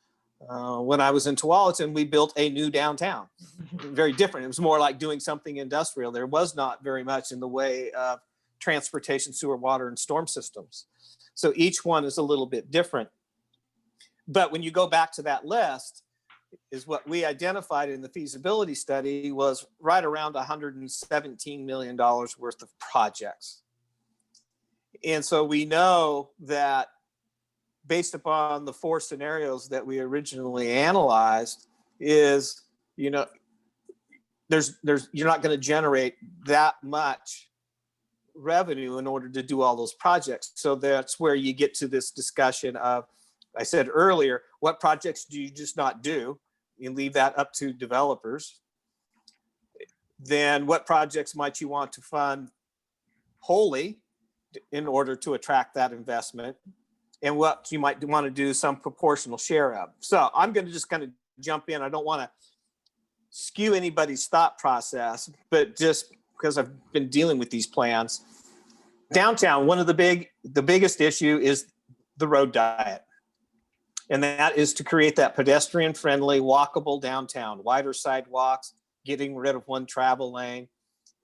When I was in Tualatin, we built a new downtown. Very different. It was more like doing something industrial. There was not very much in the way of transportation, sewer, water, and storm systems. So each one is a little bit different. But when you go back to that list, is what we identified in the feasibility study was right around $117 million worth of projects. And so we know that based upon the 4 scenarios that we originally analyzed is, you're not going to generate that much revenue in order to do all those projects. So that's where you get to this discussion of, I said earlier, what projects do you just not do? You leave that up to developers. Then what projects might you want to fund wholly? in order to attract that investment, and what you might want to do some proportional share of. So I'm going to just kind of jump in. I don't want to skew anybody's thought process, but just because I've been dealing with these plans, downtown, one of the biggest issue is the road diet. And that is to create that pedestrian friendly, walkable downtown, wider sidewalks, getting rid of one travel lane.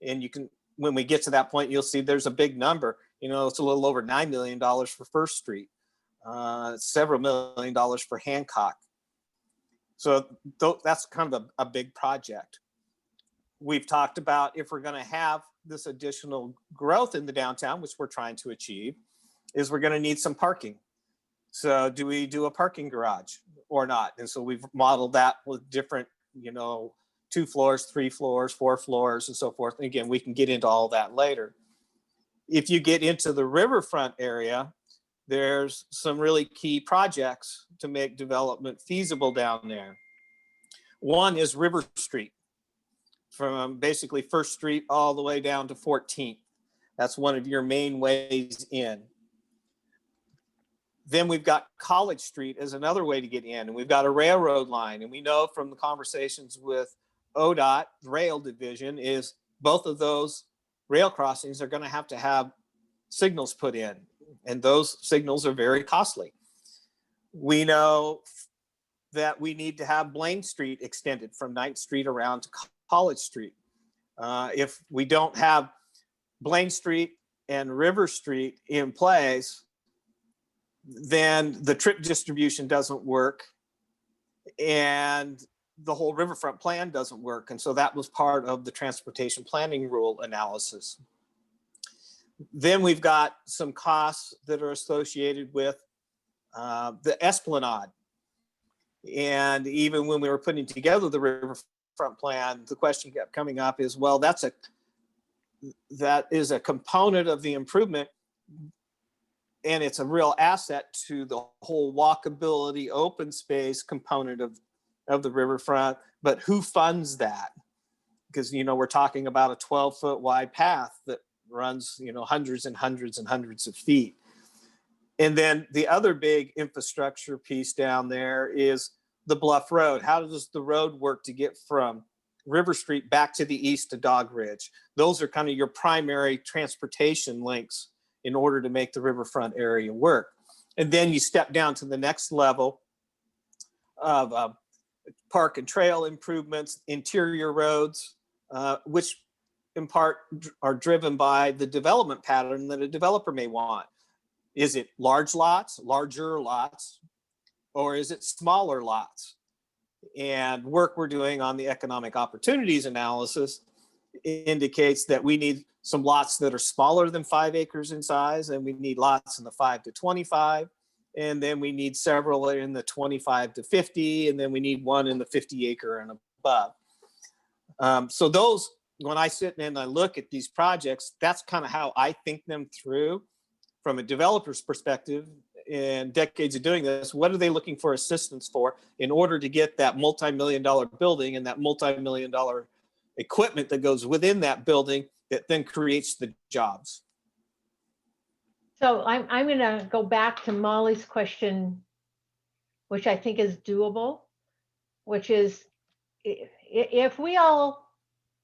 And you can, when we get to that point, you'll see there's a big number. It's a little over $9 million for First Street, several $1 million for Hancock. So that's kind of a big project. We've talked about if we're going to have this additional growth in the downtown, which we're trying to achieve, is we're going to need some parking. So do we do a parking garage or not? And so we've modeled that with different, 2 floors, 3 floors, 4 floors, and so forth. And again, we can get into all that later. If you get into the riverfront area, there's some really key projects to make development feasible down there. One is River Street, from basically First Street all the way down to 14th. That's one of your main ways in. Then we've got College Street as another way to get in, and we've got a railroad line. And we know from the conversations with ODOT, the rail division, is both of those rail crossings are going to have signals put in, and those signals are very costly. We know that we need to have Blaine Street extended from 9th Street around to College Street. If we don't have Blaine Street and River Street in place, then the trip distribution doesn't work and the whole riverfront plan doesn't work. And so that was part of the transportation planning rule analysis. Then we've got some costs that are associated with the Esplanade. And even when we were putting together the riverfront plan, the question kept coming up is, well, that is a component of the improvement, and it's a real asset to the whole walkability, open space component of the riverfront. But who funds that? Because, we're talking about a 12-foot wide path that runs, hundreds and hundreds and hundreds of feet. And then the other big infrastructure piece down there is the Bluff Road. How does the road work to get from River Street back to the east to Dog Ridge? Those are kind of your primary transportation links in order to make the riverfront area work. And then you step down to the next level of park and trail improvements, interior roads, which in part are driven by the development pattern that a developer may want. Is it larger lots, or is it smaller lots? And work we're doing on the economic opportunities analysis indicates that we need some lots that are smaller than 5 acres in size, and we need lots in the 5 to 25, and then we need several in the 25 to 50, and then we need one in the 50 acre and above. So those, when I sit and I look at these projects, that's kind of how I think them through from a developer's perspective. In decades of doing this, what are they looking for assistance for in order to get that multi-million-dollar building and that multi-million-dollar equipment that goes within that building that then creates the jobs? So I'm going to go back to Molly's question, which I think is doable, which is if we all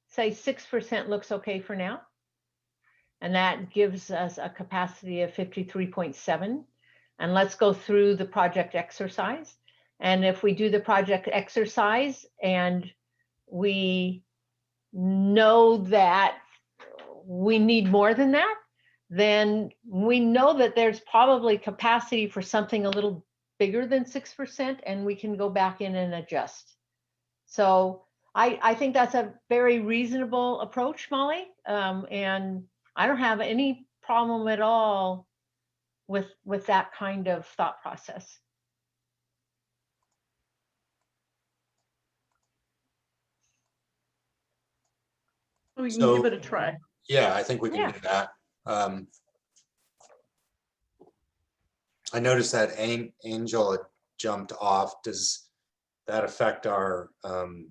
say 6% looks okay for now, and that gives us a capacity of 53.7. And let's go through the project exercise. And if we do the project exercise and we know that we need more than that, then we know that there's probably capacity for something a little bigger than 6%, and we can go back in and adjust. So I think that's a very reasonable approach, Molly. And I don't have any problem at all with that kind of thought process. We can So- give it a try. Yeah, I think we can do that. I noticed that Angel had jumped off. Does that affect our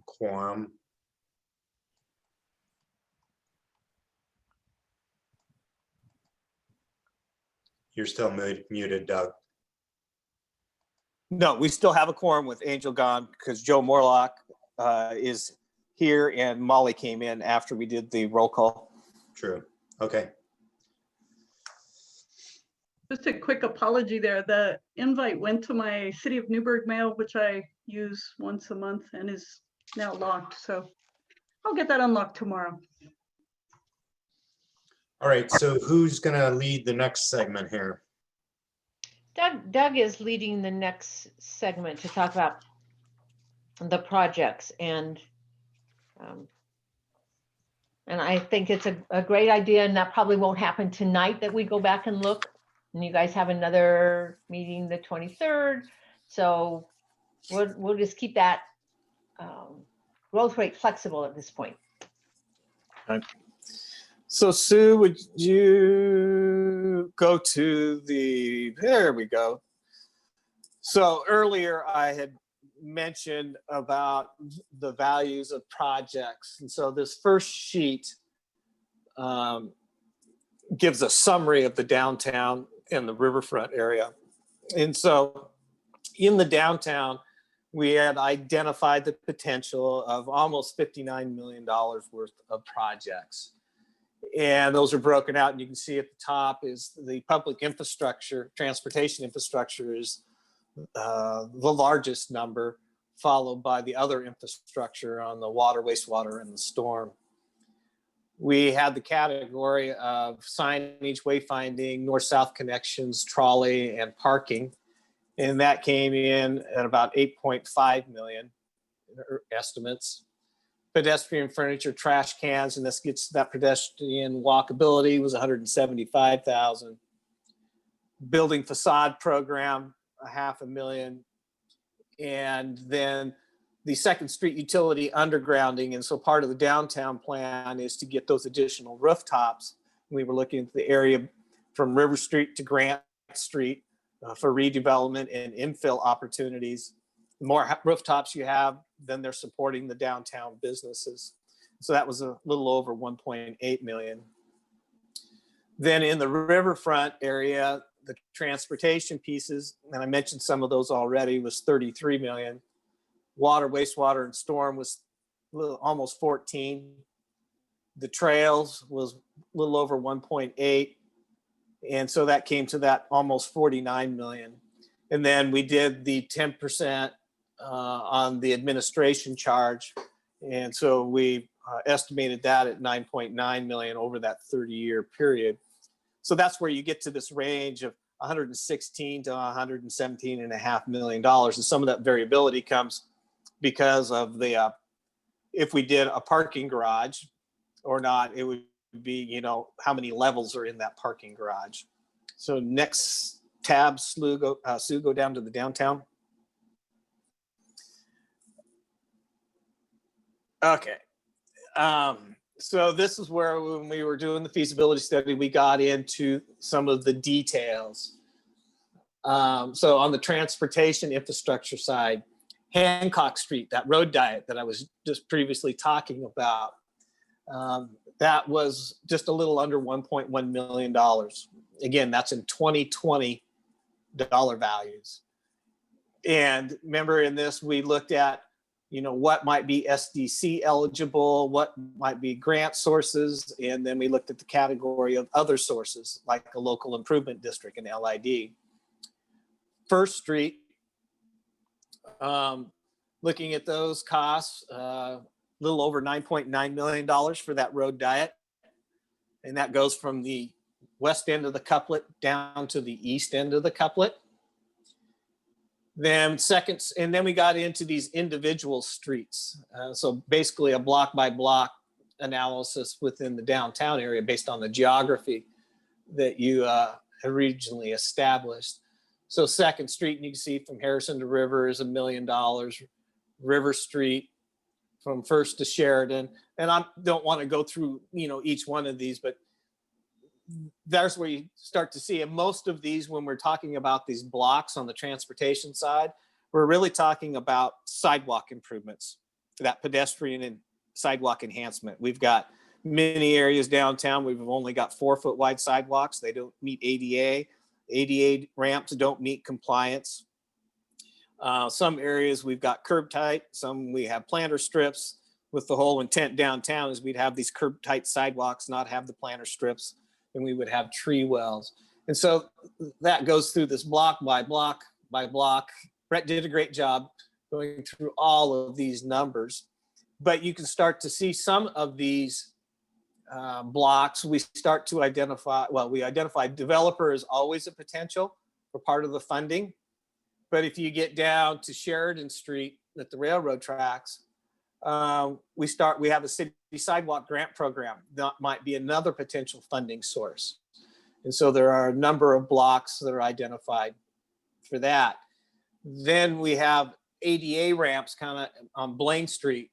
quorum? You're still muted, Doug. No, we still have a quorum with Angel gone because Joe Morlock is here and Molly came in after we did the roll call. True. Okay. Just a quick apology there. The invite went to my City of Newburgh mail, which I use once a month and is now locked. So I'll get that unlocked tomorrow. All right. So who's going to lead the next segment here? Doug is leading the next segment to talk about the projects, and I think it's a great idea, and that probably won't happen tonight that we go back and look. And you guys have another meeting the 23rd, so we'll just keep that growth rate flexible at this point. Okay. So Sue, would you go to there we go. So earlier I had mentioned about the values of projects. And so this first sheet gives a summary of the downtown and the riverfront area. And so in the downtown, we had identified the potential of almost $59 million worth of projects. And those are broken out, and you can see at the top is the public infrastructure, transportation infrastructure is the largest number, followed by the other infrastructure on the water, wastewater, and the storm. We had the category of signage, wayfinding, north-south connections, trolley, and parking. And that came in at about 8.5 million estimates. Pedestrian furniture, trash cans, and this gets that pedestrian walkability was 175,000. Building facade program, 500,000. And then the Second Street utility undergrounding. And so part of the downtown plan is to get those additional rooftops. We were looking at the area from River Street to Grant Street for redevelopment and infill opportunities. The more rooftops you have, then they're supporting the downtown businesses. So that was a little over 1.8 million. Then in the riverfront area, the transportation pieces, and I mentioned some of those already, was 33 million. Water, wastewater, and storm was almost 14. The trails was a little over 1.8. And so that came to that almost 49 million. And then we did the 10% on the administration charge. And so we estimated that at 9.9 million over that 30-year period. So that's where you get to this range of 116 to 117.5 million dollars. And some of that variability comes because of the, if we did a parking garage or not, it would be, you know, how many levels are in that parking garage. So next tab, Sue, go down to the downtown. Okay. So this is where when we were doing the feasibility study, we got into some of the details. So on the transportation infrastructure side, Hancock Street, that road diet that I was just previously talking about, that was just a little under $1.1 million. Again, that's in 2020 dollar values. And remember in this, we looked at, you know, what might be SDC eligible, what might be grant sources, and then we looked at the category of other sources like a local improvement district and LID. First Street, looking at those costs, a little over $9.9 million for that road diet. And that goes from the west end of the couplet down to the east end of the couplet. Then and then we got into these individual streets. So basically a block by block analysis within the downtown area based on the geography that you originally established. So Second Street, and you can see from Harrison to River is $1 million. River Street from First to Sheridan. And I don't want to go through, you know, each one of these, but there's where you start to see, and most of these, when we're talking about these blocks on the transportation side, we're really talking about sidewalk improvements, that pedestrian and sidewalk enhancement. We've got many areas downtown, we've only got 4-foot wide sidewalks. They don't meet ADA. ADA ramps don't meet compliance. Some areas we've got curb tight, some we have planter strips. With the whole intent downtown is we'd have these curb tight sidewalks, not have the planter strips, and we would have tree wells. And so that goes through this block by block by block. Brett did a great job going through all of these numbers, but you can start to see some of these blocks. We start to identify, well, we identify developer is always a potential for part of the funding. But if you get down to Sheridan Street at the railroad tracks, we have a city sidewalk grant program that might be another potential funding source. And so there are a number of blocks that are identified for that. Then we have ADA ramps kind of on Blaine Street,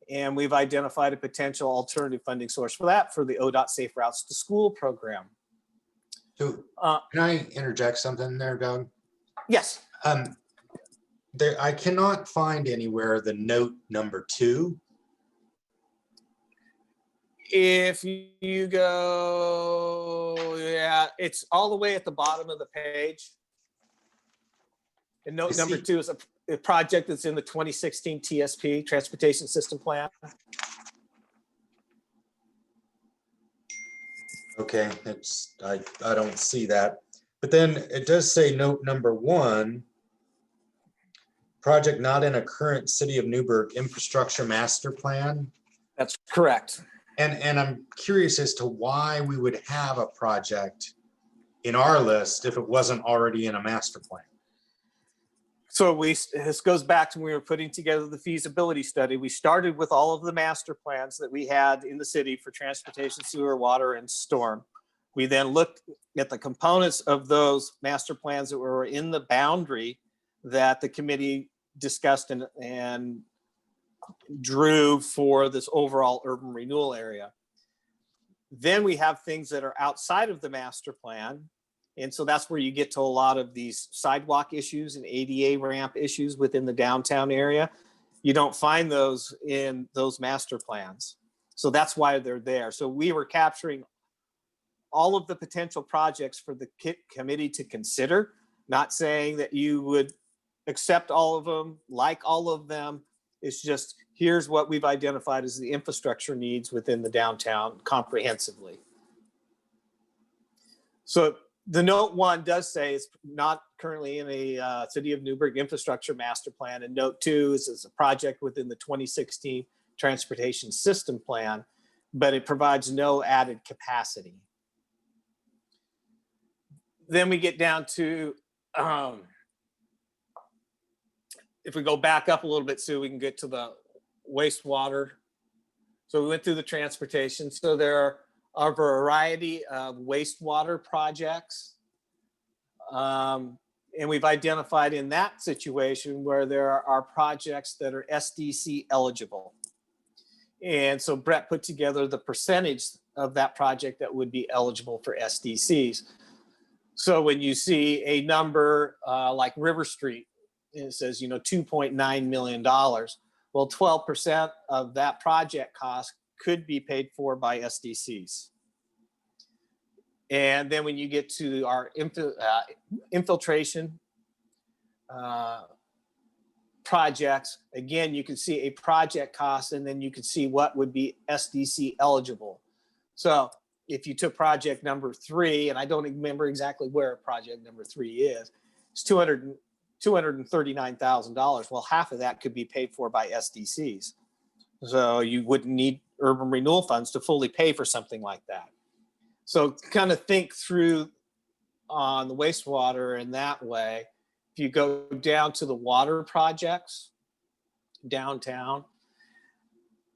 and we've identified a potential alternative funding source for that for the ODOT Safe Routes to School program. So can I interject something there, Doug? Yes. I cannot find anywhere the note number 2. If you go, yeah, it's all the way at the bottom of the page. And note number 2 is a project that's in the 2016 TSP, Transportation System Plan. Okay, I don't see that. But then it does say note number 1, project not in a current City of Newburgh infrastructure master plan. That's correct. And I'm curious as to why we would have a project in our list if it wasn't already in a master plan. So this goes back to when we were putting together the feasibility study. We started with all of the master plans that we had in the city for transportation, sewer, water, and storm. We then looked at the components of those master plans that were in the boundary that the committee discussed and drew for this overall urban renewal area. Then we have things that are outside of the master plan. And so that's where you get to a lot of these sidewalk issues and ADA ramp issues within the downtown area. You don't find those in those master plans. So that's why they're there. So we were capturing all of the potential projects for the committee to consider, not saying that you would accept all of them, like all of them. It's just, here's what we've identified as the infrastructure needs within the downtown comprehensively. So the note 1 does say it's not currently in a City of Newburgh infrastructure master plan. And note 2 is a project within the 2016 Transportation System Plan, but it provides no added capacity. Then we get down to, if we go back up a little bit, so we can get to the wastewater. So we went through the transportation. So there are a variety of wastewater projects. And we've identified in that situation where there are projects that are SDC eligible. And so Brett put together the percentage of that project that would be eligible for SDCs. So when you see a number like River Street, and it says, $2.9 million. Well, 12% of that project cost could be paid for by SDCs. And then when you get to our infiltration projects, again, you can see a project cost, and then you can see what would be SDC eligible. So if you took project number 3, and I don't remember exactly where project number 3 is, it's $239,000. Well, half of that could be paid for by SDCs. So you wouldn't need urban renewal funds to fully pay for something like that. So kind of think through on the wastewater in that way. If you go down to the water projects downtown,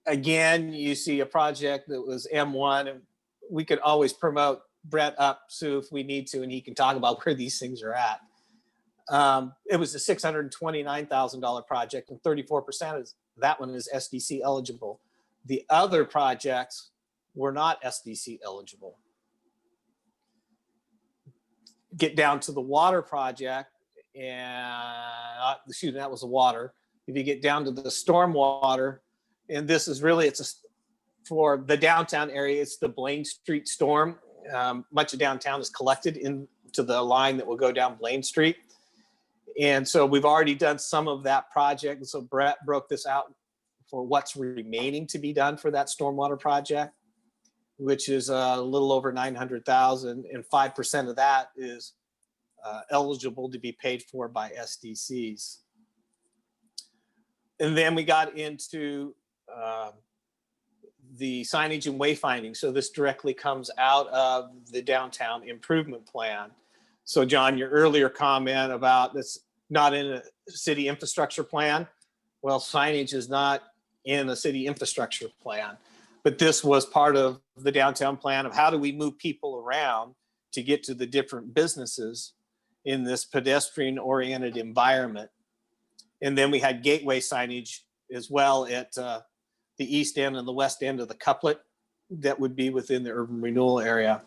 again, you see a project that was M1, and we could always promote Brett up, Sue, if we need to, and he can talk about where these things are at. It was a $629,000 project, and 34% of that one is SDC eligible. The other projects were not SDC eligible. Get down to the water project, and that was the water. If you get down to the stormwater, and this is really, for the downtown area, it's the Blaine Street storm. Much of downtown is collected in to the line that will go down Blaine Street. And so we've already done some of that project. And so Brett broke this out for what's remaining to be done for that stormwater project, which is a little over 900,000, and 5% of that is eligible to be paid for by SDCs. And then we got into the signage and wayfinding. So this directly comes out of the downtown improvement plan. So John, your earlier comment about this not in a city infrastructure plan. Well, signage is not in a city infrastructure plan, but this was part of the downtown plan of how do we move people around to get to the different businesses in this pedestrian oriented environment. And then we had gateway signage as well at the east end and the west end of the couplet that would be within the urban renewal area.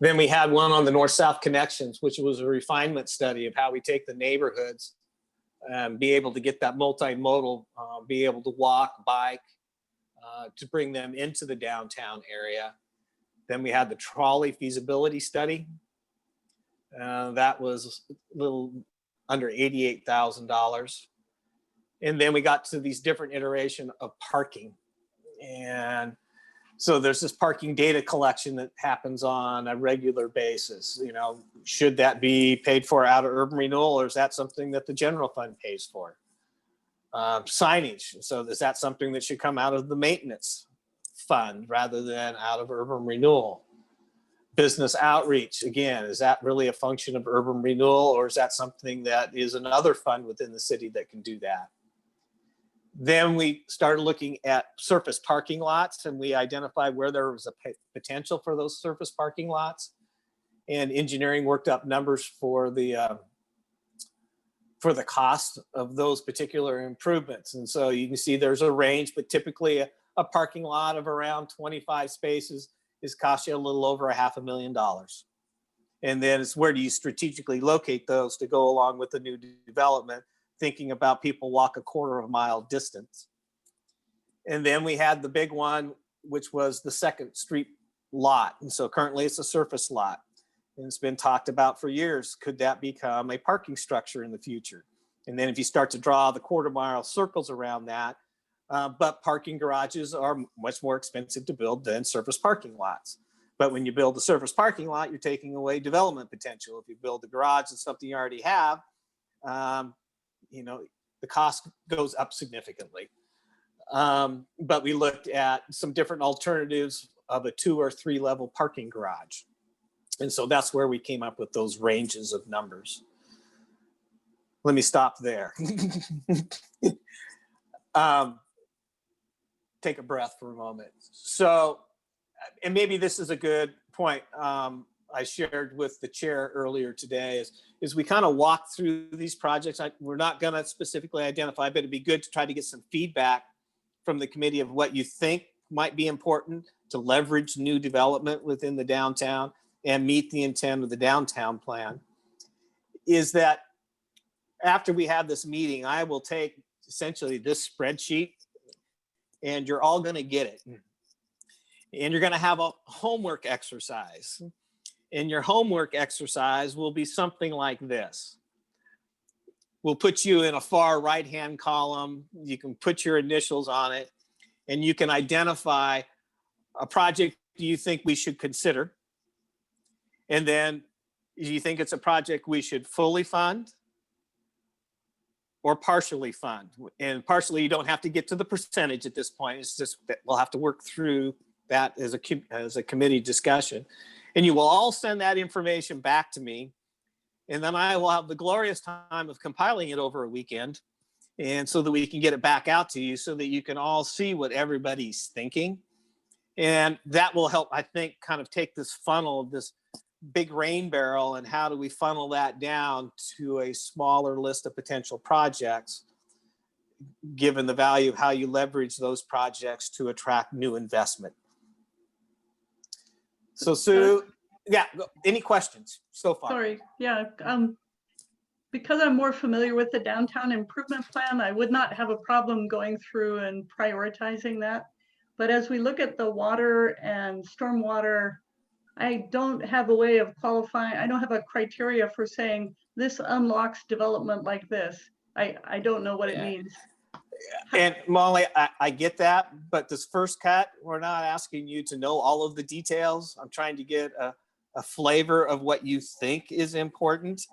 Then we had one on the north-south connections, which was a refinement study of how we take the neighborhoods and be able to get that multimodal, be able to walk, bike, to bring them into the downtown area. Then we had the trolley feasibility study. That was a little under $88,000. And then we got to these different iteration of parking. And so there's this parking data collection that happens on a regular basis. You know, should that be paid for out of urban renewal, or is that something that the general fund pays for? Signage. So is that something that should come out of the maintenance fund rather than out of urban renewal? Business outreach, again, is that really a function of urban renewal, or is that something that is another fund within the city that can do that? Then we started looking at surface parking lots, and we identified where there was a potential for those surface parking lots. And engineering worked up numbers for the cost of those particular improvements. And so you can see there's a range, but typically a parking lot of around 25 spaces is cost you a little over $500,000. And then it's where do you strategically locate those to go along with the new development, thinking about people walk a quarter of a mile distance. And then we had the big one, which was the Second Street lot. And so currently it's a surface lot. And it's been talked about for years. Could that become a parking structure in the future? And then if you start to draw the quarter mile circles around that, but parking garages are much more expensive to build than surface parking lots. But when you build a surface parking lot, you're taking away development potential. If you build a garage and something you already have, you know, the cost goes up significantly. But we looked at some different alternatives of a 2 or 3 level parking garage. And so that's where we came up with those ranges of numbers. Let me stop there. Take a breath for a moment. So, and maybe this is a good point I shared with the chair earlier today is we kind of walk through these projects. We're not going to specifically identify, but it'd be good to try to get some feedback from the committee of what you think might be important to leverage new development within the downtown and meet the intent of the downtown plan. Is that after we have this meeting, I will take essentially this spreadsheet and you're all going to get it. And you're going to have a homework exercise. And your homework exercise will be something like this. We'll put you in a far right-hand column. You can put your initials on it, and you can identify a project you think we should consider. And then do you think it's a project we should fully fund or partially fund? And partially, you don't have to get to the percentage at this point. It's just that we'll have to work through that as a committee discussion. And you will all send that information back to me. And then I will have the glorious time of compiling it over a weekend. And so that we can get it back out to you so that you can all see what everybody's thinking. And that will help, I think, kind of take this funnel, this big rain barrel, and how do we funnel that down to a smaller list of potential projects, given the value of how you leverage those projects to attract new investment. So Sue, yeah, any questions so far? Sorry, yeah. Because I'm more familiar with the downtown improvement plan, I would not have a problem going through and prioritizing that. But as we look at the water and stormwater I don't have a way of qualifying, I don't have a criteria for saying this unlocks development like this. I don't know what it Yeah. means. And Molly, I get that, but this first cut, we're not asking you to know all of the details. I'm trying to get a flavor of what you think is important.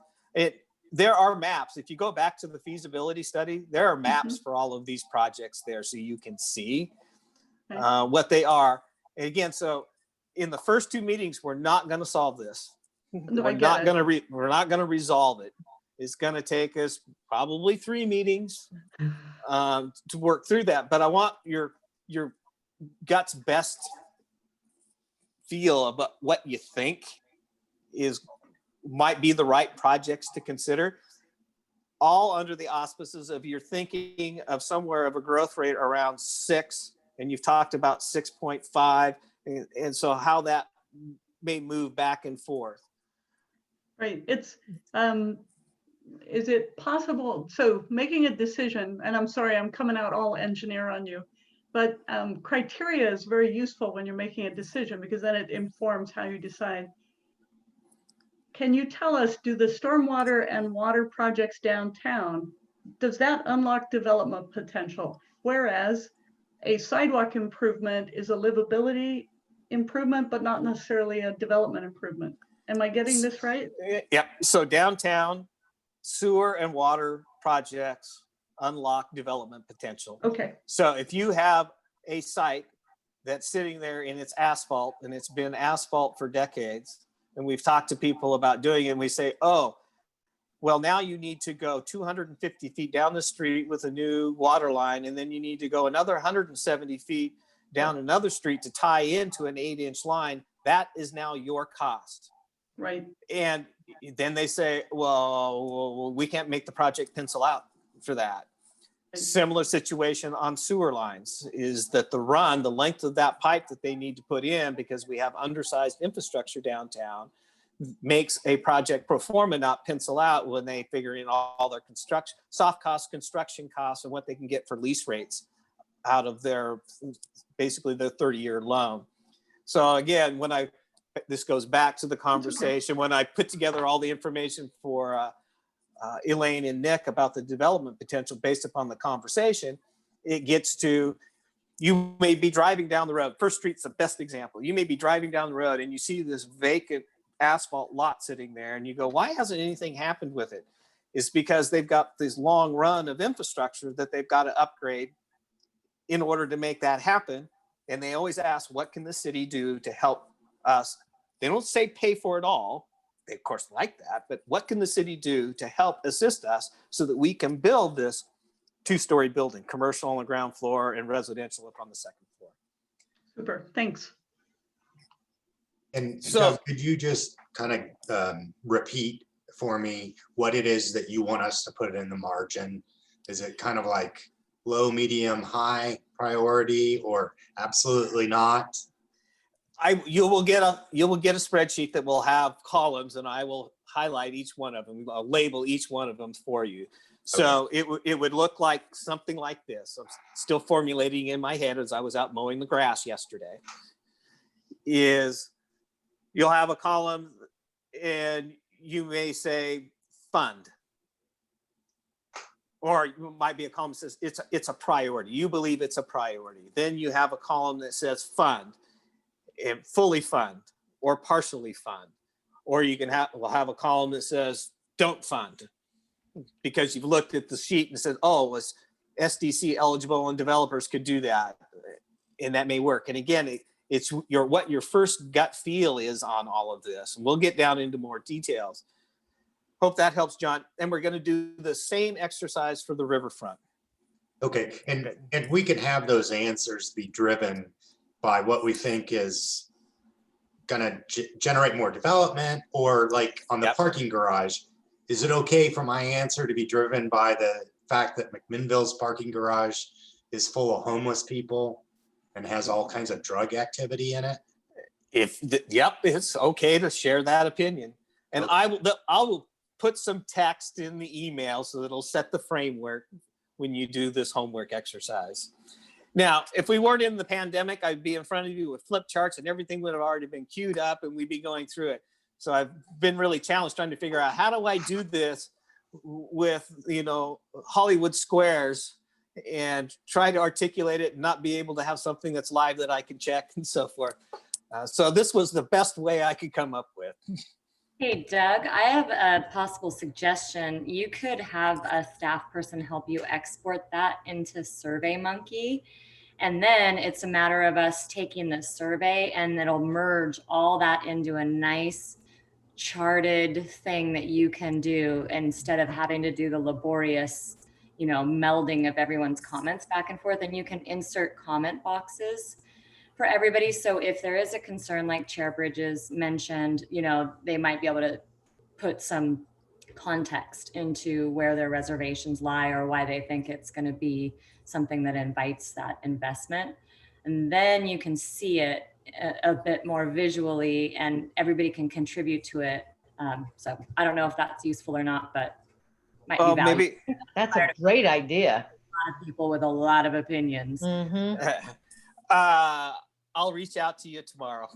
There are maps. If you go back to the feasibility study, there are maps for all of these projects there, so you can see what they are. And again, so in the first 2 meetings, we're not going to solve this. No, We're not going to resolve it. It's going to take us probably 3 meetings to work through that. But I want your gut's best feel about what you think might be the right projects to consider, all under the auspices of you're thinking of somewhere of a growth rate around 6, and you've talked about 6.5, and so how that may move back and forth. Right, it's, is it possible, so making a decision, and I'm sorry, I'm coming out all engineer on you, but criteria is very useful when you're making a decision because then it informs how you decide. Can you tell us, do the stormwater and water projects downtown, does that unlock development potential? Whereas a sidewalk improvement is a livability improvement, but not necessarily a development improvement. Am I getting this right? Yep. So downtown, sewer and water projects unlock development potential. Okay. So if you have a site that's sitting there in its asphalt and it's been asphalt for decades, and we've talked to people about doing it, and we say, oh, well, now you need to go 250 feet down the street with a new water line, and then you need to go another 170 feet down another street to tie into an 8-inch line. That is now your cost. Right. And then they say, well, we can't make the project pencil out for that. Similar situation on sewer lines is that the length of that pipe that they need to put in, because we have undersized infrastructure downtown, makes a project pro forma not pencil out when they figure in all their construction, soft cost construction costs, and what they can get for lease rates out of basically their 30-year loan. So again, this goes back to the conversation when I put together all the information for Elaine and Nick about the development potential based upon the conversation, it gets to, you may be driving down the road. First Street's the best example. You may be driving down the road and you see this vacant asphalt lot sitting there and you go, why hasn't anything happened with it? It's because they've got this long run of infrastructure that they've got to upgrade in order to make that happen. And they always ask, what can the city do to help us? They don't say pay for it all. They of course like that, but what can the city do to help assist us so that we can build this 2-story building, commercial on the ground floor and residential up on the second floor? Super, thanks. And so, Doug, could you just kind of repeat for me what it is that you want us to put in the margin? Is it kind of like low, medium, high priority, or absolutely not? You will get a spreadsheet that will have columns, and I will highlight each one of them. I'll label each one of them for you. So okay. It would look like something like this. I'm still formulating in my head as I was out mowing the grass yesterday. Is you'll have a column, and you may say fund, or it might be a column that says it's a priority. You believe it's a priority. Then you have a column that says fund. And fully fund or partially fund, or you can we'll have a column that says don't fund, because you've looked at the sheet and said, oh, was SDC eligible and developers could do that, and that may work. And again, it's what your first gut feel is on all of this, and we'll get down into more details. Hope that helps, John. And we're going to do the same exercise for the riverfront. Okay, and we can have those answers be driven by what we think is going to generate more development, or like on the parking garage, is it okay for my answer to be driven by the fact that McMinnville's parking garage is full of homeless people and has all kinds of drug activity in it? It's okay to share that opinion. And okay. I will put some text in the email so that it'll set the framework when you do this homework exercise. Now, if we weren't in the pandemic, I'd be in front of you with flip charts and everything would have already been queued up and we'd be going through it. So I've been really challenged trying to figure out, how do I do this with, Hollywood squares and try to articulate it and not be able to have something that's live that I can check and so forth. So this was the best way I could come up with. Hey, Doug, I have a possible suggestion. You could have a staff person help you export that into SurveyMonkey. And then it's a matter of us taking the survey and it'll merge all that into a nice charted thing that you can do instead of having to do the laborious, melding of everyone's comments back and forth. And you can insert comment boxes for everybody. So if there is a concern, like Chair Bridges mentioned, they might be able to put some context into where their reservations lie or why they think it's going to be something that invites that investment. And then you can see it a bit more visually and everybody can contribute to it. So I don't know if that's useful or not, but might be valuable. Maybe. That's a great idea. A lot of people with a lot of opinions. I'll reach out to you tomorrow.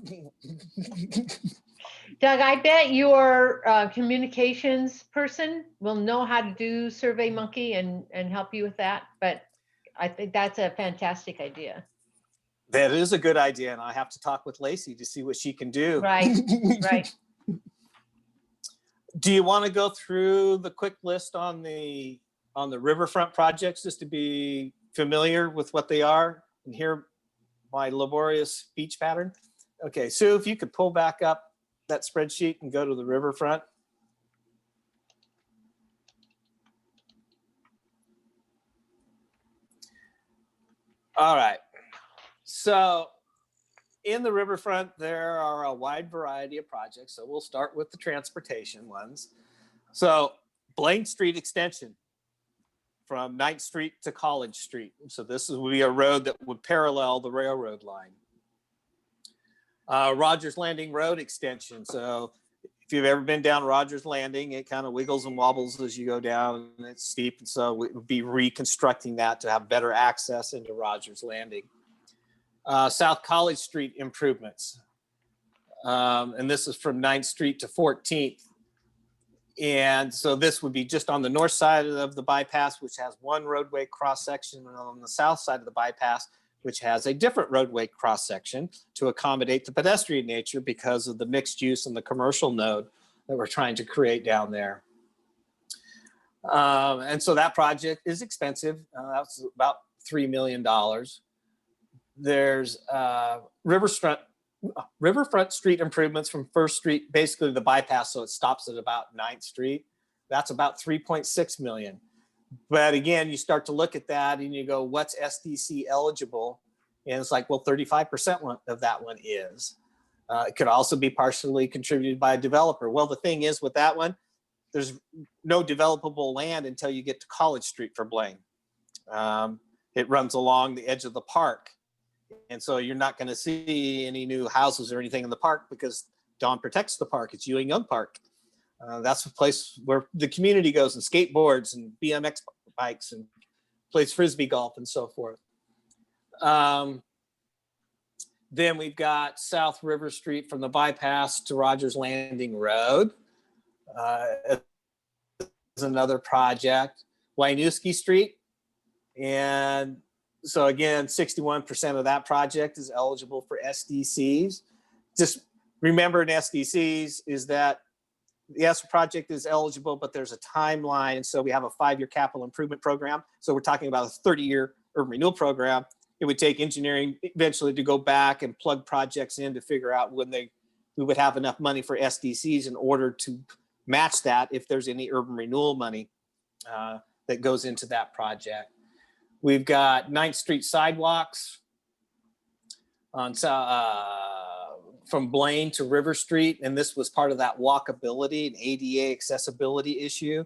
Doug, I bet your communications person will know how to do SurveyMonkey and help you with that. But I think that's a fantastic idea. That is a good idea, and I have to talk with Lacey to see what she can do. Right, right. Do you want to go through the quick list on the Riverfront projects just to be familiar with what they are and hear my laborious speech pattern? Okay, Sue, if you could pull back up that spreadsheet and go to the Riverfront. All right. So in the Riverfront, there are a wide variety of projects. So we'll start with the transportation ones. So Blaine Street Extension from 9th Street to College Street. So this would be a road that would parallel the railroad line. Rogers Landing Road Extension. So if you've ever been down Rogers Landing, it kind of wiggles and wobbles as you go down and it's steep. And so we would be reconstructing that to have better access into Rogers Landing. South College Street improvements. And this is from 9th Street to 14th. And so this would be just on the north side of the bypass, which has one roadway cross section, and on the south side of the bypass, which has a different roadway cross section to accommodate the pedestrian nature because of the mixed use and the commercial node that we're trying to create down there. And so that project is expensive. That's about $3 million. There's Riverfront Street improvements from 1st Street, basically the bypass, so it stops at about 9th Street. That's about 3.6 million. But again, you start to look at that and you go, what's SDC eligible? And it's like, well, 35% of that one is. It could also be partially contributed by a developer. Well, the thing is with that one, there's no developable land until you get to College Street for Blaine. It runs along the edge of the park. And so you're not going to see any new houses or anything in the park because Dawn protects the park. It's Ewing Young Park. That's a place where the community goes and skateboards and BMX bikes and plays Frisbee golf and so forth. Then we've got South River Street from the bypass to Rogers Landing Road. Is another project. Winooski Street. And so again, 61% of that project is eligible for SDCs. Just remember in SDCs is that yes, the project is eligible, but there's a timeline. And so we have a 5-year capital improvement program. So we're talking about a 30-year urban renewal program. It would take engineering eventually to go back and plug projects in to figure out when we would have enough money for SDCs in order to match that if there's any urban renewal money that goes into that project. We've got 9th Street sidewalks on from Blaine to River Street, and this was part of that walkability and ADA accessibility issue.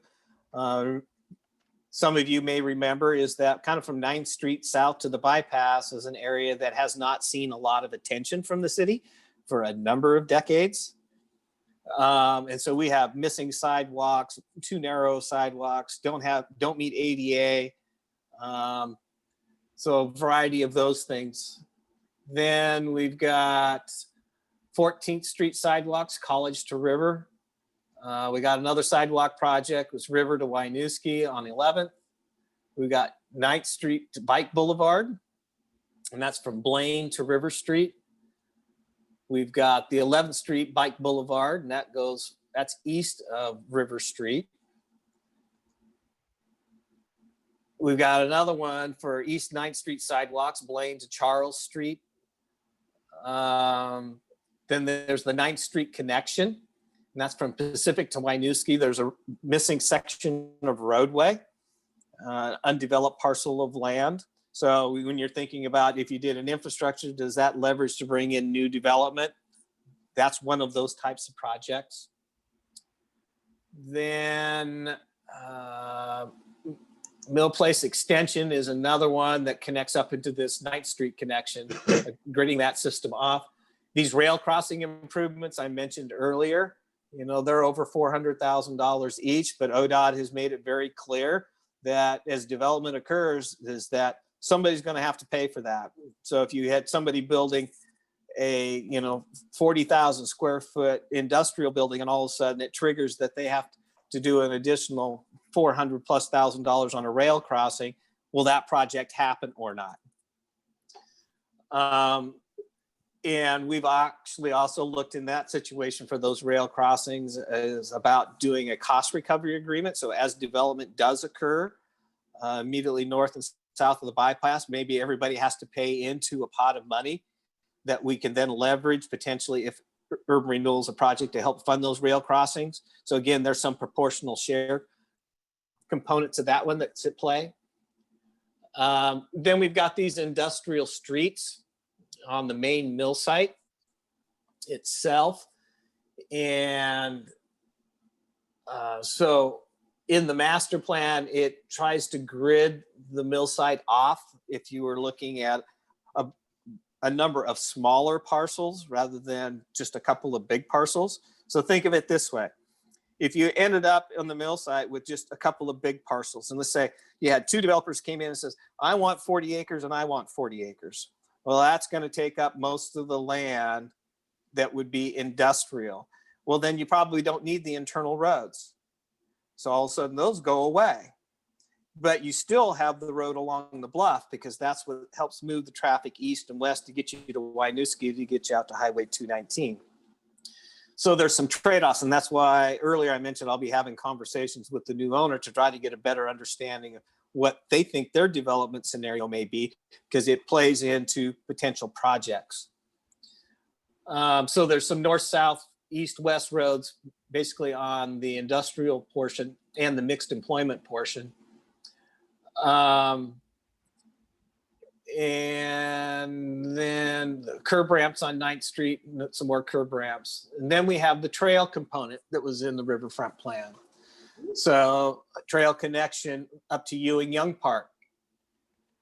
Some of you may remember is that kind of from 9th Street south to the bypass is an area that has not seen a lot of attention from the city for a number of decades. And so we have missing sidewalks, too narrow sidewalks, don't meet ADA. So a variety of those things. Then we've got 14th Street sidewalks, College to River. We got another sidewalk project, was River to Winooski on 11th. We got 9th Street to Bike Boulevard, and that's from Blaine to River Street. We've got the 11th Street Bike Boulevard, and that's east of River Street. We've got another one for East 9th Street sidewalks, Blaine to Charles Street. Then there's the 9th Street connection, and that's from Pacific to Winooski. There's a missing section of roadway, undeveloped parcel of land. So when you're thinking about if you did an infrastructure, does that leverage to bring in new development? That's one of those types of projects. Then Mill Place Extension is another one that connects up into this 9th Street connection, gridding that system off. These rail crossing improvements I mentioned earlier, they're over $400,000 each, but ODOT has made it very clear that as development occurs, is that somebody's going to have to pay for that. So if you had somebody building a 40,000 square foot industrial building, and all of a sudden it triggers that they have to do an additional $400,000+ on a rail crossing, will that project happen or not? And we've actually also looked in that situation for those rail crossings is about doing a cost recovery agreement. So as development does occur immediately north and south of the bypass, maybe everybody has to pay into a pot of money that we can then leverage potentially if urban renewal is a project to help fund those rail crossings. So again, there's some proportional share component to that one that's at play. Then we've got these industrial streets on the main mill site itself. And so in the master plan, it tries to grid the mill site off if you were looking at a number of smaller parcels rather than just a couple of big parcels. So think of it this way. If you ended up on the mill site with just a couple of big parcels, and let's say you had two developers came in and says, I want 40 acres and I want 40 acres. Well, that's going to take up most of the land that would be industrial. Well, then you probably don't need the internal roads. So all of a sudden those go away. But you still have the road along the bluff because that's what helps move the traffic east and west to get you to Winooski, to get you out to Highway 219. So there's some trade-offs, and that's why earlier I mentioned I'll be having conversations with the new owner to try to get a better understanding of what they think their development scenario may be, because it plays into potential projects. So there's some north, south, east, west roads basically on the industrial portion and the mixed employment portion. And then the curb ramps on 9th Street, and some more curb ramps. And then we have the trail component that was in the Riverfront plan. So a trail connection up to Ewing Young Park,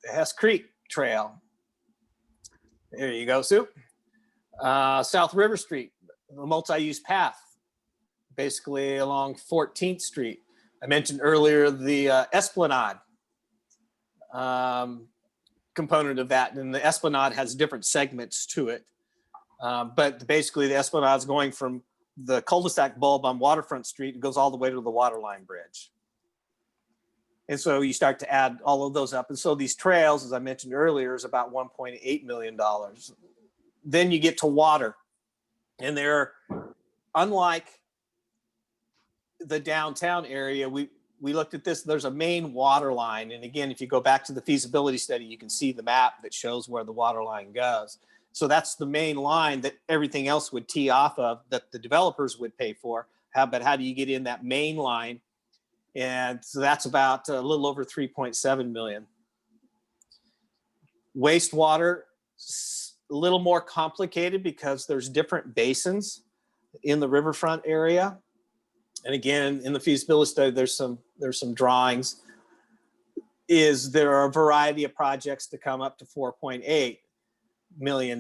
the Hess Creek Trail. There you go, Sue. South River Street, the multi-use path, basically along 14th Street. I mentioned earlier the Esplanade component of that, and the Esplanade has different segments to it. But basically the Esplanade is going from the cul-de-sac bulb on Waterfront Street, it goes all the way to the Waterline Bridge. And so you start to add all of those up. And so these trails, as I mentioned earlier, is about $1.8 million. Then you get to water. And they're, unlike the downtown area, we looked at this, there's a main water line. And again, if you go back to the feasibility study, you can see the map that shows where the water line goes. So that's the main line that everything else would tee off of, that the developers would pay for. But how do you get in that main line? And so that's about a little over 3.7 million. Wastewater, a little more complicated because there's different basins in the riverfront area. And again, in the feasibility study, there's some drawings. There are a variety of projects to come up to $4.8 million.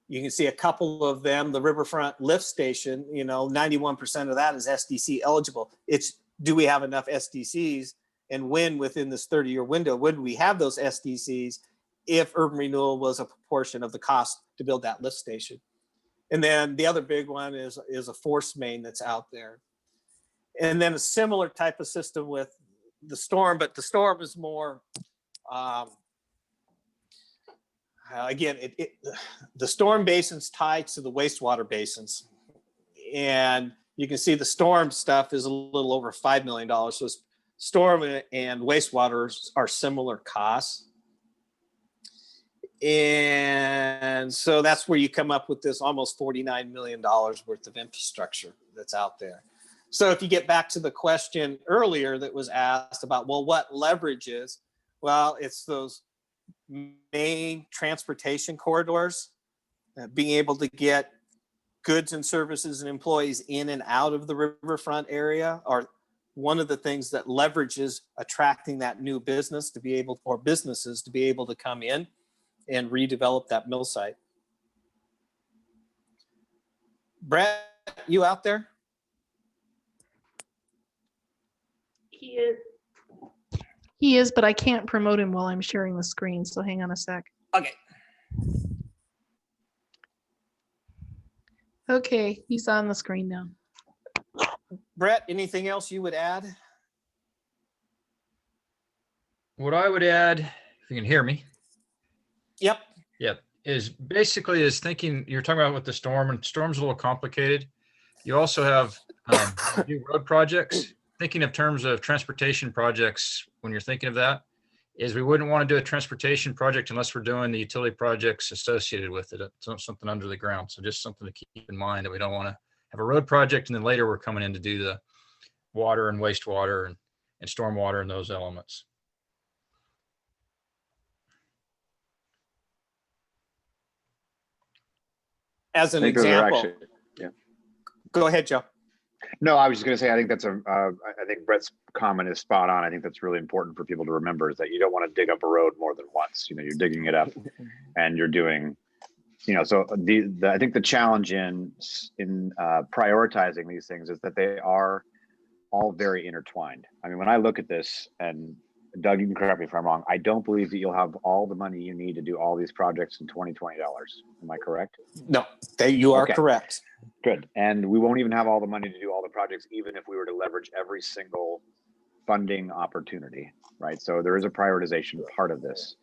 You can see a couple of them. The Riverfront lift station, 91% of that is SDC eligible. It's, do we have enough SDCs and when within this 30-year window would we have those SDCs if urban renewal was a proportion of the cost to build that lift station. And then the other big one is a force main that's out there. And then a similar type of system with the storm, but the storm is more, again, the storm basins tied to the wastewater basins. And you can see the storm stuff is a little over $5 million. So storm and wastewater are similar costs. And so that's where you come up with this almost $49 million worth of infrastructure that's out there. So if you get back to the question earlier that was asked about, well, what leverage is? Well, it's those main transportation corridors, being able to get goods and services and employees in and out of the riverfront area are one of the things that leverages attracting that new business to be able, or businesses to be able to come in and redevelop that mill site. Brett, you out there? He is, but I can't promote him while I'm sharing the screen, so hang on a sec. Okay. Okay, he's on the screen now. Brett, anything else you would add? What I would add, if you can hear me, Yep. is basically thinking, you're talking about with the storm, and storm's a little complicated. You also have new road projects. Thinking of terms of transportation projects, when you're thinking of that, is we wouldn't want to do a transportation project unless we're doing the utility projects associated with it. It's something under the ground. So just something to keep in mind, that we don't want to have a road project and then later we're coming in to do the water and wastewater and stormwater and those elements. As an I think those are example, go ahead, Joe. No, I was just going to say, I think that's I think Brett's comment is spot on. I think that's really important for people to remember, is that you don't want to dig up a road more than once. You know, you're digging it up and you're doing, you know, so I think the challenge in prioritizing these things is that they are all very intertwined. I mean, when I look at this, and Doug, you can correct me if I'm wrong, I don't believe that you'll have all the money you need to do all these projects in $2020. Am I correct? No, you are Okay. correct. Good. And we won't even have all the money to do all the projects, even if we were to leverage every single funding opportunity, right? So there is a prioritization part of this.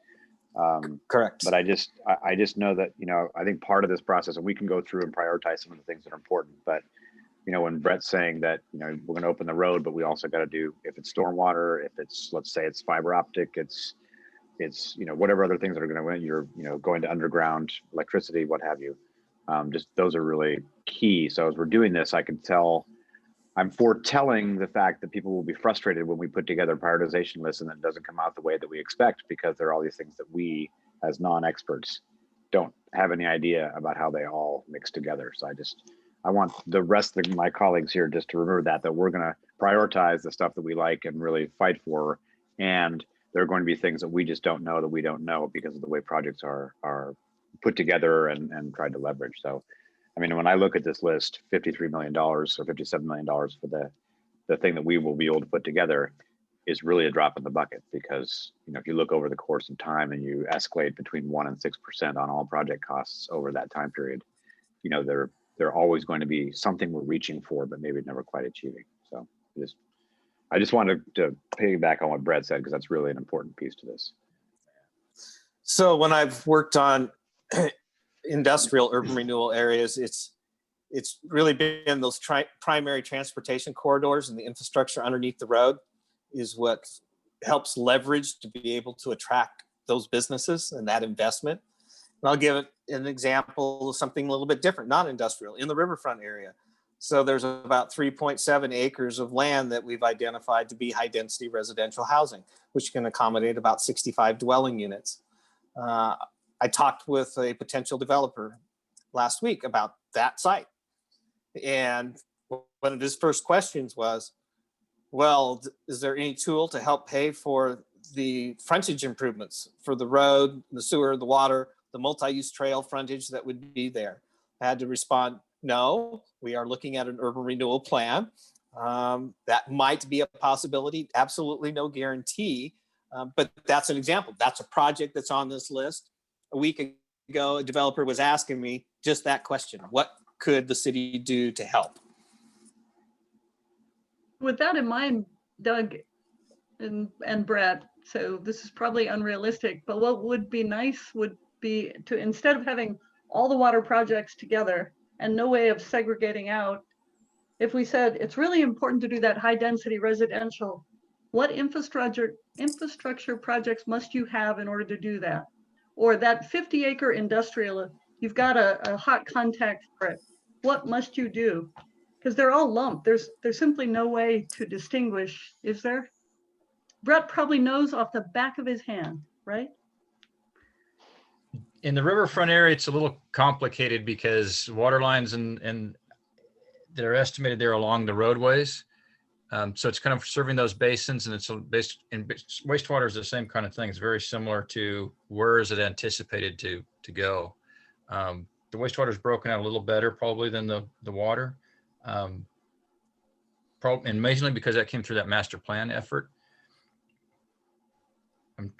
Correct. But I just know that, you know, I think part of this process, and we can go through and prioritize some of the things that are important, but you know, when Brett's saying that, you know, we're going to open the road, but we also got to do, if it's stormwater, if it's, let's say it's fiber optic, it's, you know, whatever other things that are going to win, you're, you know, going to underground electricity, what have you. Just those are really key. So as we're doing this, I can tell, I'm foretelling the fact that people will be frustrated when we put together a prioritization list and it doesn't come out the way that we expect, because there are all these things that we as non-experts don't have any idea about how they all mix together. So I want the rest of my colleagues here just to remember that we're going to prioritize the stuff that we like and really fight for. And there are going to be things that we just don't know that we don't know because of the way projects are put together and tried to leverage. So, I mean, when I look at this list, $53 million or $57 million for the thing that we will be able to put together is really a drop in the bucket, because, you know, if you look over the course of time and you escalate between 1% and 6% on all project costs over that time period, you know, they're always going to be something we're reaching for, but maybe never quite achieving. So I just wanted to piggyback on what Brett said, because that's really an important piece to this. So when I've worked on industrial urban renewal areas, it's really been those primary transportation corridors and the infrastructure underneath the road is what helps leverage to be able to attract those businesses and that investment. And I'll give an example of something a little bit different, non-industrial, in the riverfront area. So there's about 3.7 acres of land that we've identified to be high density residential housing, which can accommodate about 65 dwelling units. I talked with a potential developer last week about that site. And one of his first questions was, well, is there any tool to help pay for the frontage improvements for the road, the sewer, the water, the multi-use trail frontage that would be there? I had to respond, no, we are looking at an urban renewal plan That might be a possibility. Absolutely no guarantee, but that's an example. That's a project that's on this list. A week ago, a developer was asking me just that question: what could the city do to help? With that in mind, Doug and Brett, so this is probably unrealistic, but what would be nice would be to, instead of having all the water projects together and no way of segregating out, if we said it's really important to do that high density residential, what infrastructure projects must you have in order to do that? Or that 50-acre industrial, you've got a hot contact for it. What must you do? Because they're all lumped. There's simply no way to distinguish, is there? Brett probably knows off the back of his hand, right? In the riverfront area, it's a little complicated because water lines and they're estimated there along the roadways. So it's kind of serving those basins, and it's based in wastewater is the same kind of thing. It's very similar to where is it anticipated to go. The wastewater is broken out a little better probably than the water. And mainly because that came through that master plan effort.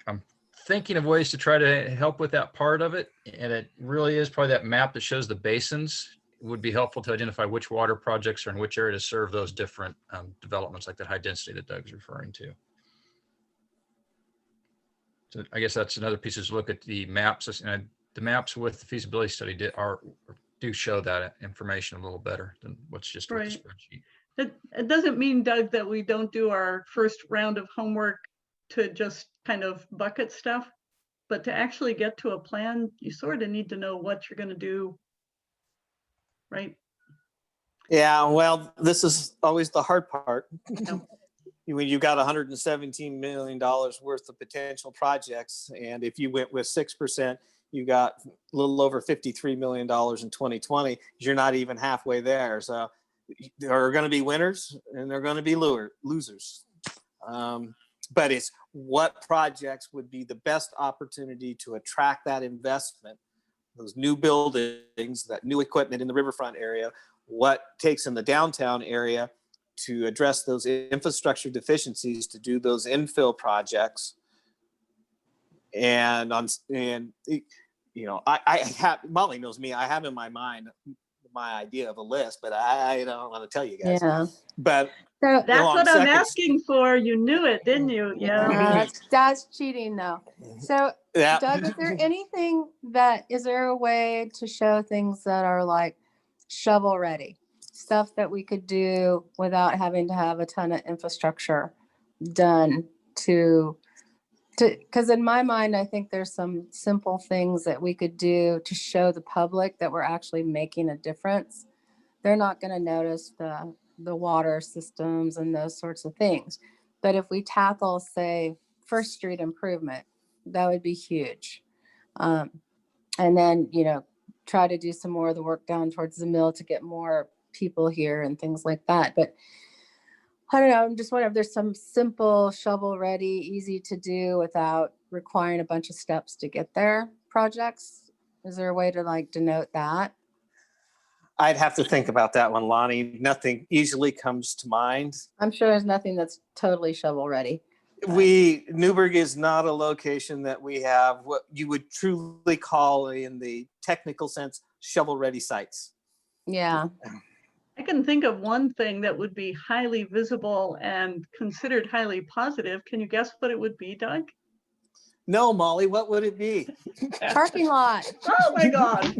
I'm thinking of ways to try to help with that part of it. And it really is probably that map that shows the basins would be helpful to identify which water projects are in which area to serve those different developments, like that high density that Doug's referring to. So I guess that's another piece is look at the maps. And the maps with the feasibility study do show that information a little better than what's just with the spreadsheet. It doesn't mean, Doug, that we don't do our first round of homework to just kind of bucket stuff, but to actually get to a plan, you sort of need to know what you're going to do, right? Yeah, well, this is always the hard part. When you've got $117 million worth of potential projects, and if you went with 6%, you got a little over $53 million in 2020. You're not even halfway there. So there are going to be winners and there are going to be losers. But it's what projects would be the best opportunity to attract that investment, those new buildings, that new equipment in the riverfront area, what takes in the downtown area to address those infrastructure deficiencies, to do those infill projects. And you know, I have, Molly knows me, I have in my mind my idea of a list, but I don't want to tell you guys. Yeah. But So that's what I'm asking for. You knew it, didn't you? Yeah. That's cheating though. So yeah. Doug, is there is there a way to show things that are like shovel ready, stuff that we could do without having to have a ton of infrastructure done because in my mind, I think there's some simple things that we could do to show the public that we're actually making a difference. They're not going to notice the water systems and those sorts of things. But if we tackle, say, First Street improvement, that would be huge. And then, you know, try to do some more of the work down towards the mill to get more people here and things like that. But I don't know, I'm just wondering if there's some simple shovel ready, easy to do without requiring a bunch of steps to get there projects. Is there a way to like denote that? I'd have to think about that one, Lonnie. Nothing easily comes to mind. I'm sure there's nothing that's totally shovel ready. Newburgh is not a location that we have what you would truly call, in the technical sense, shovel ready sites. Yeah. I can think of one thing that would be highly visible and considered highly positive. Can you guess what it would be, Doug? No, Molly, what would it be? Parking lot. Oh my God.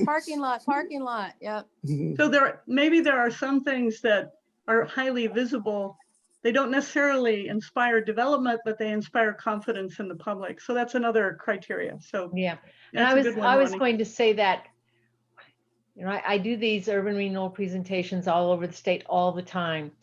Parking lot. Yep. So maybe there are some things that are highly visible. They don't necessarily inspire development, but they inspire confidence in the public. So that's another criteria. So yeah. And I was going to say that, you know, I do these urban renewal presentations all over the state all the time.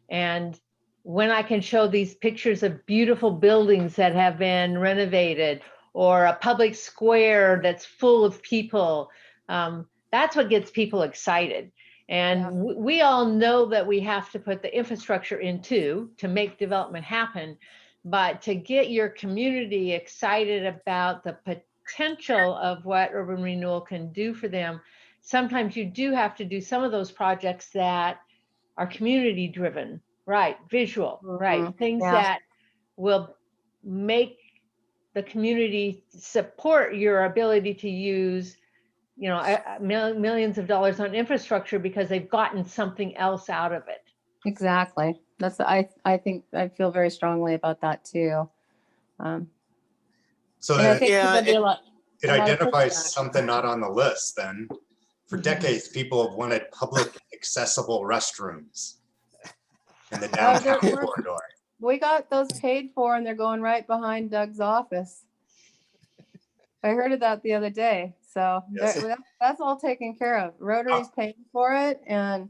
And when I can show these pictures of beautiful buildings that have been renovated, or a public square that's full of people, that's what gets people excited. And we all know that we have to put the infrastructure in too to make development happen. But to get your community excited about the potential of what urban renewal can do for them, sometimes you do have to do some of those projects that are community driven, right? Visual, right? Things Yeah. that will make the community support your ability to use, millions of dollars on infrastructure because they've gotten something else out of it. Exactly. I think I feel very strongly about that too. So And I that think Yeah, there'll be a lot of identifies pushback. something not on the list then. For decades, people have wanted public accessible restrooms in the downtown we're- corridor. We got those paid for and they're going right behind Doug's office. I heard of that the other day. So Yes. that's all taken care of. Rotary's paying for it and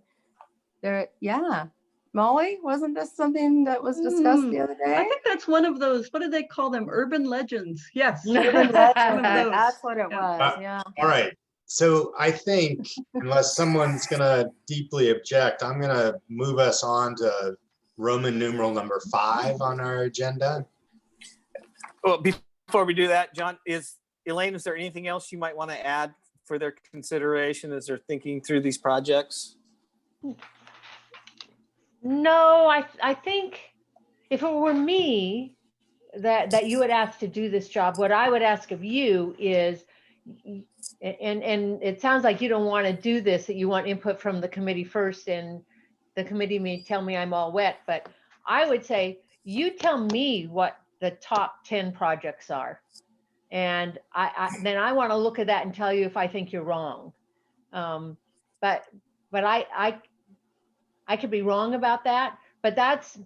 yeah. Molly, wasn't this something that was discussed the other I day? think that's one of those, what do they call them? Urban legends. Yes. Urban legend. One of those. That's what it Yeah. was, yeah. All right. So I think unless someone's gonna deeply object, I'm gonna move us on to Roman numeral number 5 on our agenda. Well, before we do that, John, Elaine, is there anything else you might want to add for their consideration as they're thinking through these projects? No, I think if it were me that you would ask to do this job, what I would ask of you is, and it sounds like you don't want to do this, that you want input from the committee first, and the committee may tell me I'm all wet, but I would say, you tell me what the top 10 projects are. And then I want to look at that and tell you if I think you're wrong. But I could be wrong about that, but that's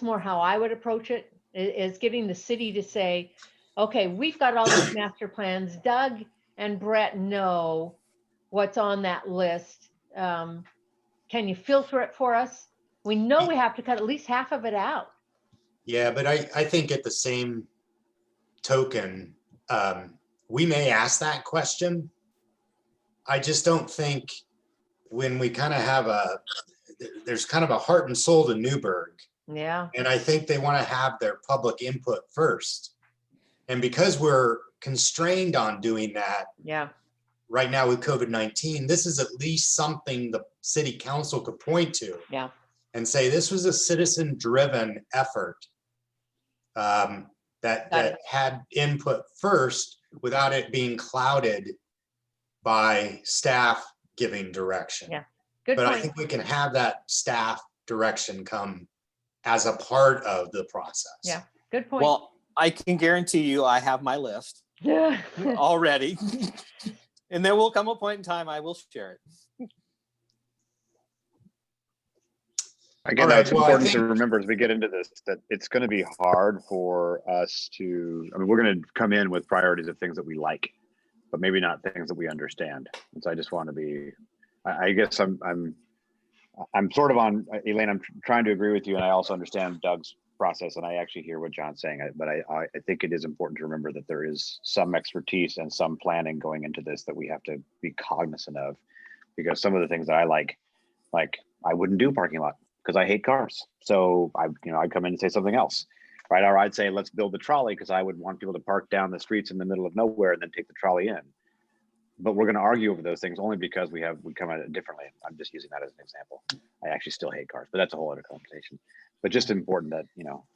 more how I would approach it, is getting the city to say, okay, we've got all these master plans. Doug and Brett know what's on that list. Can you filter it for us? We know we have to cut at least half of it out. Yeah, but I think at the same token, we may ask that question. I just don't think when we kind of have there's kind of a heart and soul to Newburgh. Yeah. And I think they want to have their public input first. And because we're constrained on doing that Yeah. right now with COVID-19, this is at least something the city council could point to. Yeah. And say this was a citizen-driven effort that had input first without it being clouded by staff giving direction. Yeah. Good But point. I think we can have that staff direction come as a part of the process. Yeah. Good point. Well, I can guarantee you I have my list Yeah. already. And there will come a point in time I will share it. Again, All right, that's well, I important to think- remember as we get into this, that it's going to be hard for us to, we're going to come in with priorities of things that we like, but maybe not things that we understand. And so I just want to be, I guess I'm sort of on, Elaine, I'm trying to agree with you. And I also understand Doug's process, and I actually hear what John's saying, but I think it is important to remember that there is some expertise and some planning going into this that we have to be cognizant of, because some of the things that I like I wouldn't do parking lot because I hate cars. So I'd come in and say something else, right? Or I'd say, let's build the trolley because I would want people to park down the streets in the middle of nowhere and then take the trolley in. But we're going to argue over those things only because we come at it differently. I'm just using that as an example. I actually still hate cars, but that's a whole other conversation. But just important that,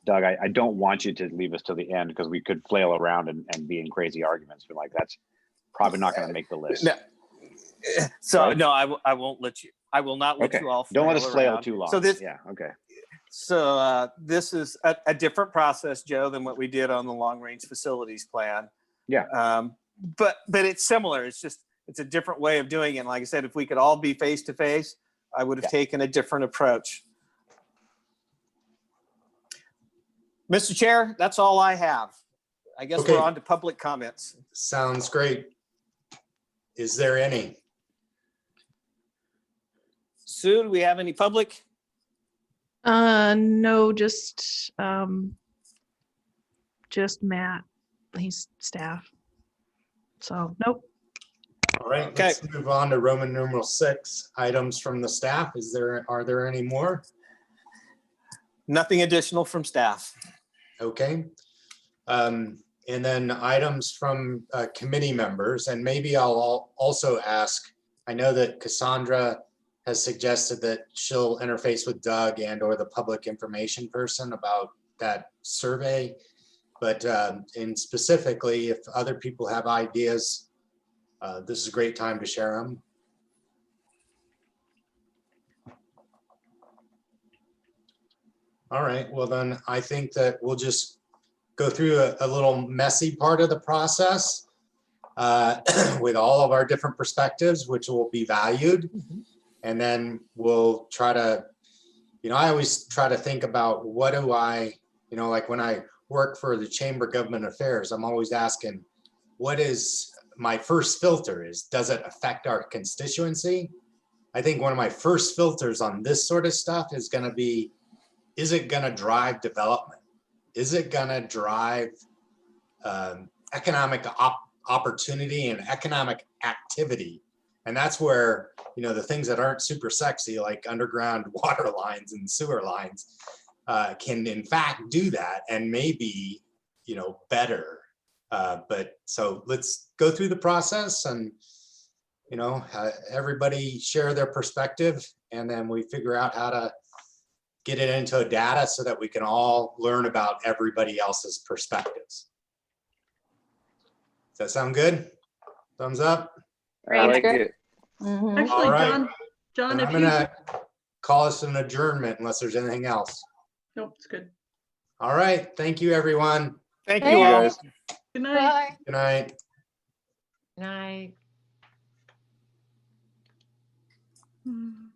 Doug, I don't want you to leave us till the end because we could flail around and be in crazy arguments. But that's probably not going to make the list. No. So Right? no, I won't let you. I will not let you all. Don't let us flail around. too long. So this, yeah, okay. So this is a different process, Joe, than what we did on the long range facilities plan. Yeah. But it's similar. It's a different way of doing it. And like I said, if we could all be face to face, I would have taken a different approach. Mr. Chair, that's all I have. I guess Okay. we're on to public comments. Sounds great. Is there any? Sue, do we have any public? No, just Matt. He's staff. So nope. All right, Okay. let's move on to Roman numeral 6, items from the staff. Are there any more? Nothing additional from staff. Okay. And then items from committee members, and maybe I'll also ask, I know that Cassandra has suggested that she'll interface with Doug and or the public information person about that survey. But and specifically, if other people have ideas, this is a great time to share them. All right, well then I think that we'll just go through a little messy part of the process with all of our different perspectives, which will be valued. And then we'll try to, I always try to think about what do I, like when I work for the Chamber of Government Affairs, I'm always asking, what is my first filter is, does it affect our constituency? I think one of my first filters on this sort of stuff is going to be, is it going to drive development? Is it going to drive economic opportunity and economic activity? And that's where, the things that aren't super sexy, like underground water lines and sewer lines, can in fact do that and maybe, better. But so let's go through the process and, everybody share their perspective, and then we figure out how to get it into a data so that we can all learn about everybody else's perspectives. Does that sound good? Thumbs up? I like it. Mhm. Actually, All right. John, And if I'm you, gonna call us an adjournment unless there's anything else. nope, it's good. All right, thank you, everyone. Thank Hey, you all. guys. Good night. Bye. Good night. Night. Hmm.